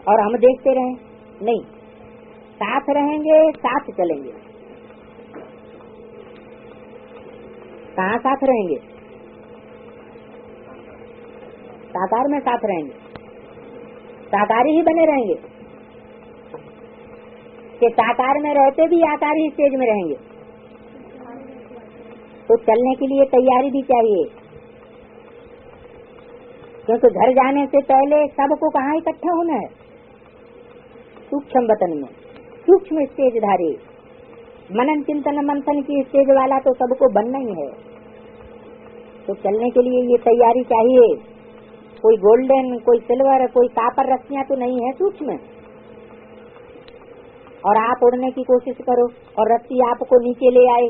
और हम देखते रहें? नहीं, साथ रहेंगे, साथ चलेंगे। कहाँ साथ रहेंगे? साकार में साथ रहेंगे, साकारी ही बने रहेंगे कि साकार में रहते भी आकारी स्टेज में रहेंगे? तो चलने के लिए तैयारी भी चाहिए, क्योंकि घर जाने से पहले सबको कहाँ इकट्ठा होना है? सूक्ष्म वतन में, सूक्ष्म स्टेज धारी, मनन चिंतन मंथन की स्टेज वाला तो सबको बनना ही है। तो चलने के लिए ये तैयारी चाहिए। कोई गोल्डन, कोई सिल्वर, कोई कापर रस्सियां तो नहीं है सूक्ष्म। और आप उड़ने की कोशिश करो और रस्सी आपको नीचे ले आए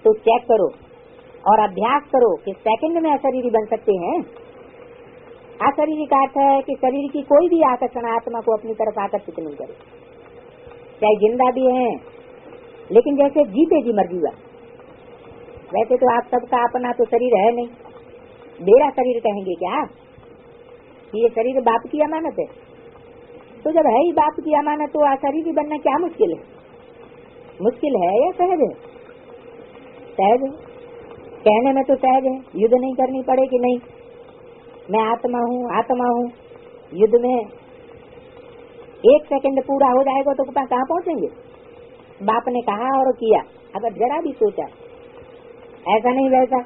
तो चेक करो और अभ्यास करो कि सेकंड में अशरीरी बन सकते हैं। अशरीरी का अर्थ है कि शरीर की कोई भी आकर्षण आत्मा को अपनी तरफ आकर्षित नहीं करे, चाहे जिंदा भी है, लेकिन जैसे जीते जी मर जीवा। वैसे तो आप सबका अपना तो शरीर है नहीं, मेरा शरीर कहेंगे क्या? ये शरीर बाप की अमानत है। तो जब है ही बाप की अमानत तो अशरीरी बनना क्या मुश्किल है? मुश्किल है या सहज है? सहज है। कहने में तो सहज है, युद्ध नहीं करनी पड़ेगी, नहीं मैं आत्मा हूँ, आत्मा हूँ। युद्ध में 1 सेकंड पूरा हो जाएगा तो कहाँ पहुँचेंगे? बाप ने कहा और किया, अगर जरा भी सोचा ऐसा नहीं वैसा,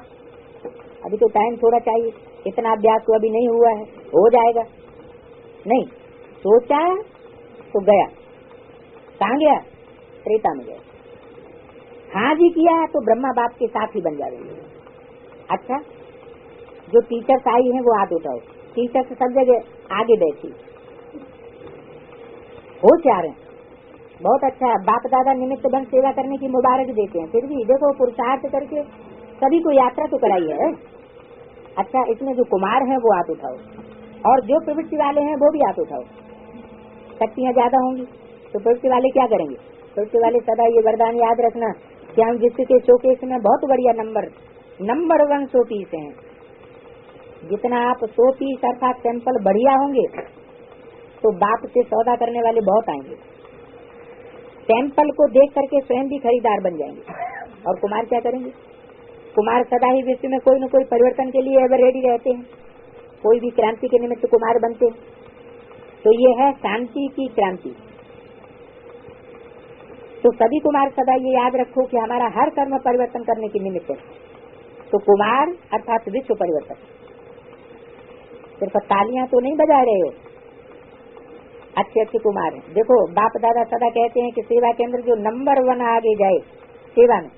अभी तो टाइम थोड़ा चाहिए, इतना अभ्यास तो अभी नहीं हुआ है, हो जाएगा। नहीं, सोचा तो गया। कहाँ गया? त्रेता में गया। हाँ जी किया तो ब्रह्मा बाप के साथ ही बन जाएंगे। अच्छा, जो टीचर्स आई हैं वो हाथ उठाओ। टीचर्स सब जगह आगे बैठी, हो क्या रहे? बहुत अच्छा, बाप दादा निमित्त बन सेवा करने की मुबारक देते हैं, फिर भी देखो पुरुषार्थ करके सभी को यात्रा तो कराई है। अच्छा, इसमें जो कुमार हैं वो हाथ उठाओ और जो प्रवृत्ति वाले हैं वो भी हाथ उठाओ। शक्तियाँ ज्यादा होंगी तो प्रवृत्ति वाले क्या करेंगे? प्रवृत्ति वाले सदा ये वरदान याद रखना कि हम जिसके शोकेस में बहुत बढ़िया नंबर 1 शो पीस हैं। जितना आप शो पीस अर्थात सैंपल बढ़िया होंगे तो बाप से सौदा करने वाले बहुत आएंगे। सैंपल को देख करके स्वयं भी खरीदार बन जाएंगे। और कुमार क्या करेंगे? कुमार सदा ही विश्व में कोई न कोई परिवर्तन के लिए एवर रेडी रहते हैं, कोई भी क्रांति के निमित्त कुमार बनते हैं। तो ये है शांति की क्रांति। तो सभी कुमार सदा ये याद रखो कि हमारा हर कर्म परिवर्तन करने के निमित्त है। तो कुमार अर्थात विश्व परिवर्तन। सिर्फ तालियां तो नहीं बजा रहे हो, अच्छे अच्छे कुमार हैं। देखो बाप दादा सदा कहते हैं कि सेवा के अंदर जो नंबर 1 आगे जाए सेवा में,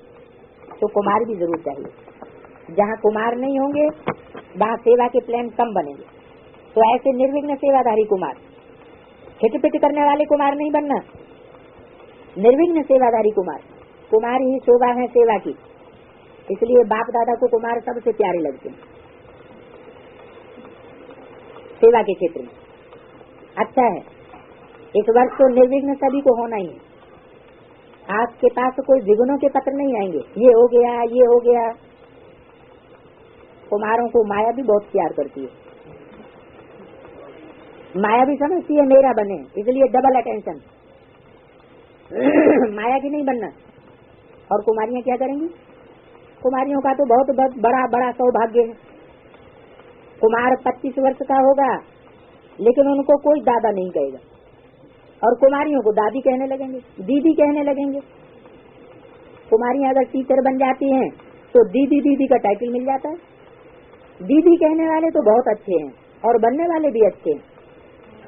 तो कुमार भी जरूर चाहिए। जहाँ कुमार नहीं होंगे वहाँ सेवा के प्लान कम बनेंगे। तो ऐसे निर्विघ्न सेवाधारी कुमार, खिटपिट करने वाले कुमार नहीं बनना, निर्विघ्न सेवाधारी कुमार। कुमार ही शोभा है सेवा की, इसलिए बाप दादा को कुमार सबसे प्यारे लगते हैं सेवा के क्षेत्र में। अच्छा है, इस वर्ष तो निर्विघ्न सभी को होना ही है। आपके पास कोई विघ्नों के पत्र नहीं आएंगे, ये हो गया ये हो गया। कुमारों को माया भी बहुत प्यार करती है, माया भी समझती है मेरा बने, इसलिए डबल अटेंशन। माया की नहीं बनना। और कुमारियां क्या करेंगी? कुमारियों का तो बहुत बड़ा सौभाग्य है। कुमार 25 वर्ष का होगा लेकिन उनको कोई दादा नहीं कहेगा, और कुमारियों को दादी कहने लगेंगे, दीदी कहने लगेंगे। कुमारियां अगर टीचर बन जाती हैं तो दीदी दीदी का टाइटल मिल जाता है। दीदी कहने वाले तो बहुत अच्छे हैं और बनने वाले भी अच्छे हैं,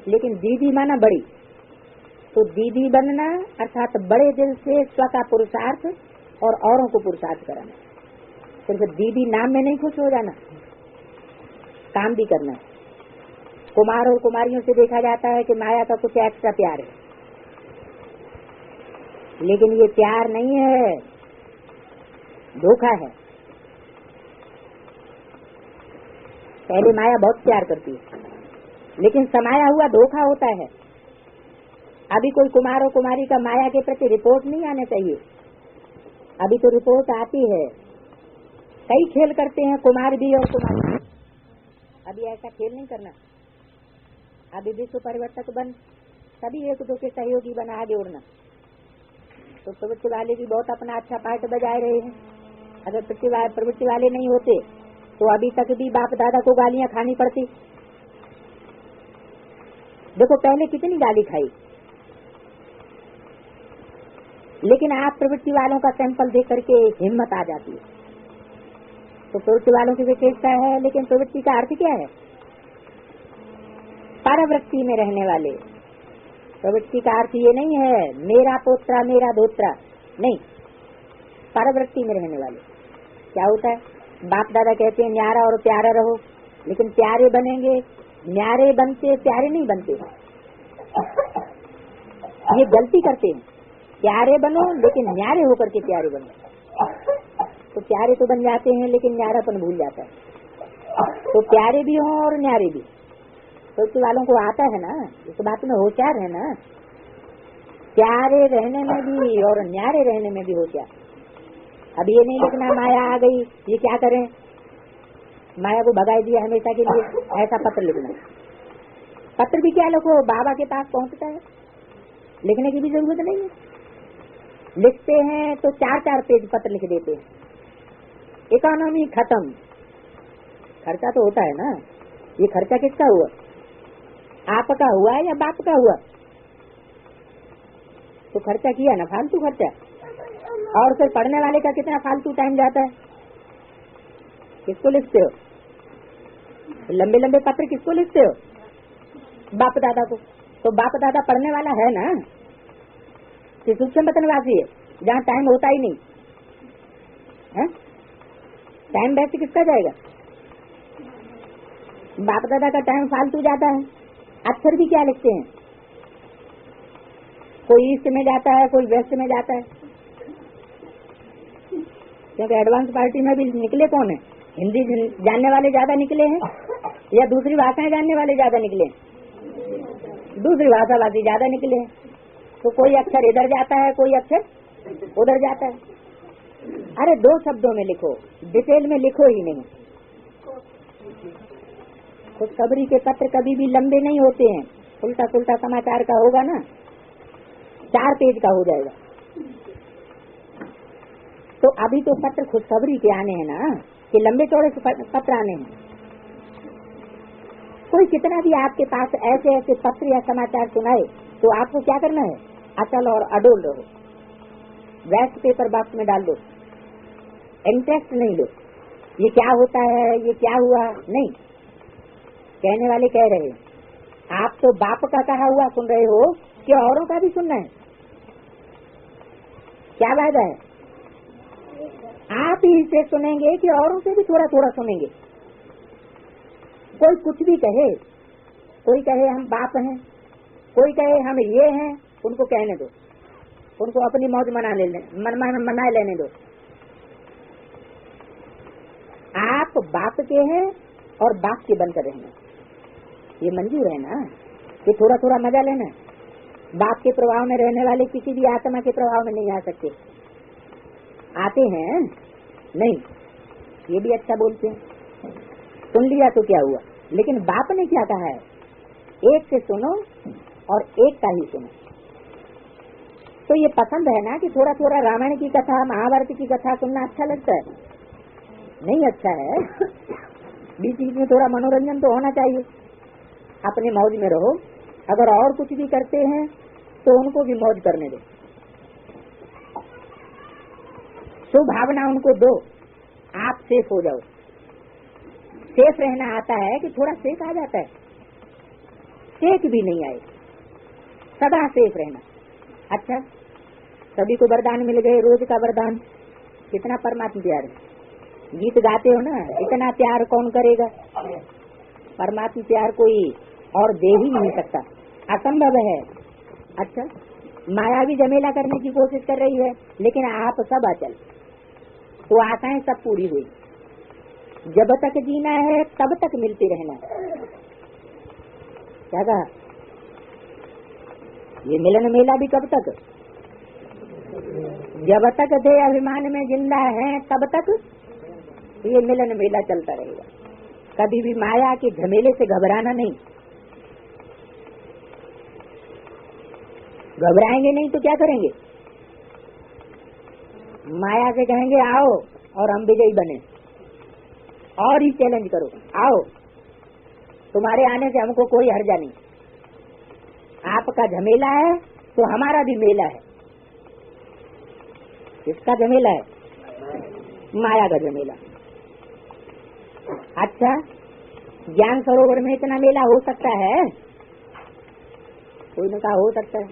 लेकिन दीदी माना बड़ी, तो दीदी बनना अर्थात बड़े दिल से स्व का पुरुषार्थ और औरों को पुरुषार्थ कराना। सिर्फ दीदी नाम में नहीं खुश हो जाना, काम भी करना है। कुमार और कुमारियों से देखा जाता है कि माया का कुछ एक्स्ट्रा प्यार है, लेकिन ये प्यार नहीं है, धोखा है। पहले माया बहुत प्यार करती है, लेकिन समाया हुआ धोखा होता है। अभी कोई कुमार और कुमारी का माया के प्रति रिपोर्ट नहीं आना चाहिए, अभी तो रिपोर्ट आती है। कई खेल करते हैं कुमार भी और कुमारी भी, अभी ऐसा खेल नहीं करना। अभी विश्व परिवर्तक बन, सभी एक दो के सहयोगी बना आगे उड़ना। तो प्रवृत्ति वाले भी बहुत अपना अच्छा पार्ट बजा रहे हैं। अगर प्रवृत्ति वाले नहीं होते तो अभी तक भी बाप दादा को गालियां खानी पड़ती। देखो पहले कितनी गाली खाई, लेकिन आप प्रवृत्ति वालों का सैंपल देख करके हिम्मत आ जाती है। तो प्रवृत्ति वालों की विशेषता है, लेकिन प्रवृत्ति का अर्थ क्या है? परवृत्ति में रहने वाले। प्रवृत्ति का अर्थ ये नहीं है मेरा पोत्रा मेरा धोत्रा, नहीं, परवृत्ति में रहने वाले। क्या होता है? बाप दादा कहते हैं न्यारा और प्यारा रहो, लेकिन प्यारे बनेंगे, न्यारे बनते प्यारे नहीं बनते। ये गलती करते हैं, प्यारे बनो लेकिन न्यारे होकर के प्यारे बनो। तो प्यारे तो बन जाते हैं लेकिन न्यारापन भूल जाता है। तो प्यारे भी हों और न्यारे भी। तो इस वालों को आता है ना, इस बात में होशियार है ना, प्यारे रहने में भी और न्यारे रहने में भी होशियार। अब ये नहीं लिखना माया आ गई ये क्या करें, माया को भगाई दिया हमेशा के लिए, ऐसा पत्र लिखना। पत्र भी क्या लिखो, बाबा के पास पहुंचता है, लिखने की भी जरूरत नहीं है। लिखते हैं तो 4-4 पेज पत्र लिख देते हैं, इकोनॉमी खत्म। खर्चा तो होता है ना, ये खर्चा किसका हुआ? आपका हुआ या बाप का हुआ? तो खर्चा किया ना, फालतू खर्चा। और फिर पढ़ने वाले का कितना फालतू टाइम जाता है। किसको लिखते हो? लंबे लंबे पत्र किसको लिखते हो? बाप दादा को। तो बाप दादा पढ़ने वाला है ना, कि सूक्ष्म वतनवासी है जहाँ टाइम होता ही नहीं है? टाइम वैसे किसका जाएगा? बाप दादा का टाइम फालतू जाता है। अक्षर भी क्या लिखते हैं, कोई ईस्ट में जाता है कोई वेस्ट में जाता है, क्योंकि एडवांस पार्टी में भी निकले कौन है? हिंदी जानने वाले ज्यादा निकले हैं या दूसरी भाषाएं जानने वाले ज्यादा निकले हैं? दूसरी भाषावासी ज्यादा निकले हैं। तो कोई अक्षर इधर जाता है कोई अक्षर उधर जाता है। अरे 2 शब्दों में लिखो, डिटेल में लिखो ही नहीं। खुशखबरी के पत्र कभी भी लंबे नहीं होते हैं, उल्टा पुल्टा समाचार का होगा ना 4 पेज का हो जाएगा। तो अभी तो पत्र खुशखबरी के आने हैं ना, कि लंबे चौड़े पत्र आने हैं। कोई कितना भी आपके पास ऐसे ऐसे पत्र या समाचार सुनाए, तो आपको क्या करना है? अचल और अडोल रहो, वेस्ट पेपर बॉक्स में डाल दो, इंटरेस्ट नहीं लो। ये क्या होता है, ये क्या हुआ, नहीं। कहने वाले कह रहे हैं आप तो बाप का कहा हुआ सुन रहे हो कि औरों का भी सुनना है? क्या वायदा है? आप ही से सुनेंगे कि औरों से भी थोड़ा थोड़ा सुनेंगे? कोई कुछ भी कहे, कोई कहे हम बाप हैं, कोई कहे हम ये हैं, उनको कहने दो, उनको अपनी मौज मना लेने दो। आप बाप के हैं और बाप के बनकर रहना, ये मंजूर है ना? कि थोड़ा थोड़ा मजा लेना। बाप के प्रभाव में रहने वाले किसी भी आत्मा के प्रभाव में नहीं आ सकते। आते हैं नहीं, ये भी अच्छा बोलते हैं, सुन लिया तो क्या हुआ। लेकिन बाप ने क्या कहा है? एक से सुनो और एक का ही सुनो। तो ये पसंद है ना कि थोड़ा थोड़ा रामायण की कथा महाभारत की कथा सुनना अच्छा लगता है? नहीं अच्छा है। बीच बीच में थोड़ा मनोरंजन तो होना चाहिए। अपने मौज में रहो, अगर और कुछ भी करते हैं तो उनको भी मौज करने दो, सुभावना उनको दो। आप सेफ हो जाओ। सेफ रहना आता है कि थोड़ा सेक आ जाता है, सेक भी नहीं आए, सदा सेफ रहना। अच्छा, सभी को वरदान मिल गए, रोज का वरदान। कितना परमात्मा प्यार है। गीत गाते हो ना, इतना प्यार कौन करेगा। परमात्मा प्यार कोई और दे ही नहीं सकता, असंभव है। अच्छा, माया भी झमेला करने की कोशिश कर रही है, लेकिन आप सब अचल, तो आशाएं सब पूरी हुई। जब तक जीना है तब तक मिलती रहना। क्या कहा? ये मिलन मेला भी कब तक? जब तक दे अभिमान में जिंदा है तब तक ये मिलन मेला चलता रहेगा। कभी भी माया के झमेले से घबराना नहीं। घबराएंगे नहीं तो क्या करेंगे? माया से कहेंगे आओ और हम विजयी बने, और ही चैलेंज करो, आओ, तुम्हारे आने से हमको कोई हर्जा नहीं। आपका झमेला है तो हमारा भी मेला है। किसका झमेला है? माया का झमेला। अच्छा, ज्ञान सरोवर में इतना मेला हो सकता है? कोई ने कहा हो सकता है।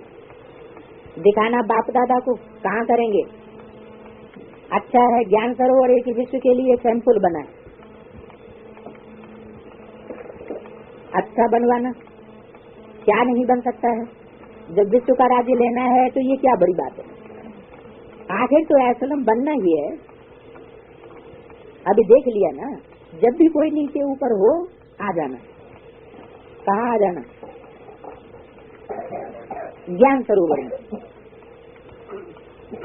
दिखाना बाप दादा को कहाँ करेंगे? अच्छा है, ज्ञान सरोवर एक विश्व के लिए सैंपल बना है। अच्छा बनवाना क्या नहीं बन सकता है? जब विश्व का राज्य लेना है तो ये क्या बड़ी बात है। आखिर तो असलम बनना ही है। अभी देख लिया ना, जब भी कोई नीचे ऊपर हो आ जाना। कहाँ आ जाना? ज्ञान सरोवर में।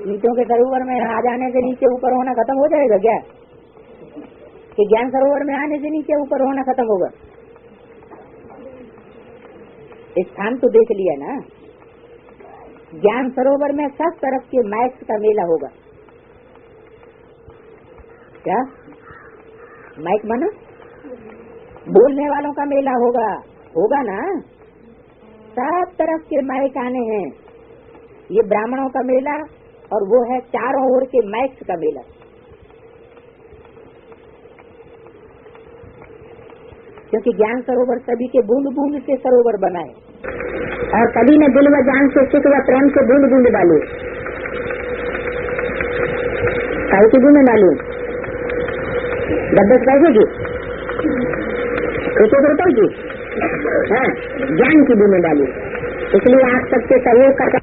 नीचों के सरोवर में आ जाने से नीचे ऊपर होना खत्म हो जाएगा क्या? कि ज्ञान सरोवर में आने से नीचे ऊपर होना खत्म होगा? स्थान तो देख लिया ना। ज्ञान सरोवर में सब तरफ के मैक्स का मेला होगा। क्या माइक माना? बोलने वालों का मेला होगा। होगा ना, सब तरफ के माइक आने हैं। ये ब्राह्मणों का मेला और वो है चारों ओर के मैक्स का मेला। क्योंकि ज्ञान सरोवर सभी के बूंद बूंद से सरोवर बना है, और सभी ने दिल व जान से सुख व प्रेम से बूंद बूंद डाली। काहे की बूंद डाली? 10-10 पैसे की, 1-1 रुपए की, ज्ञान की बूंद डाली। इसलिए आप सबसे सहयोग का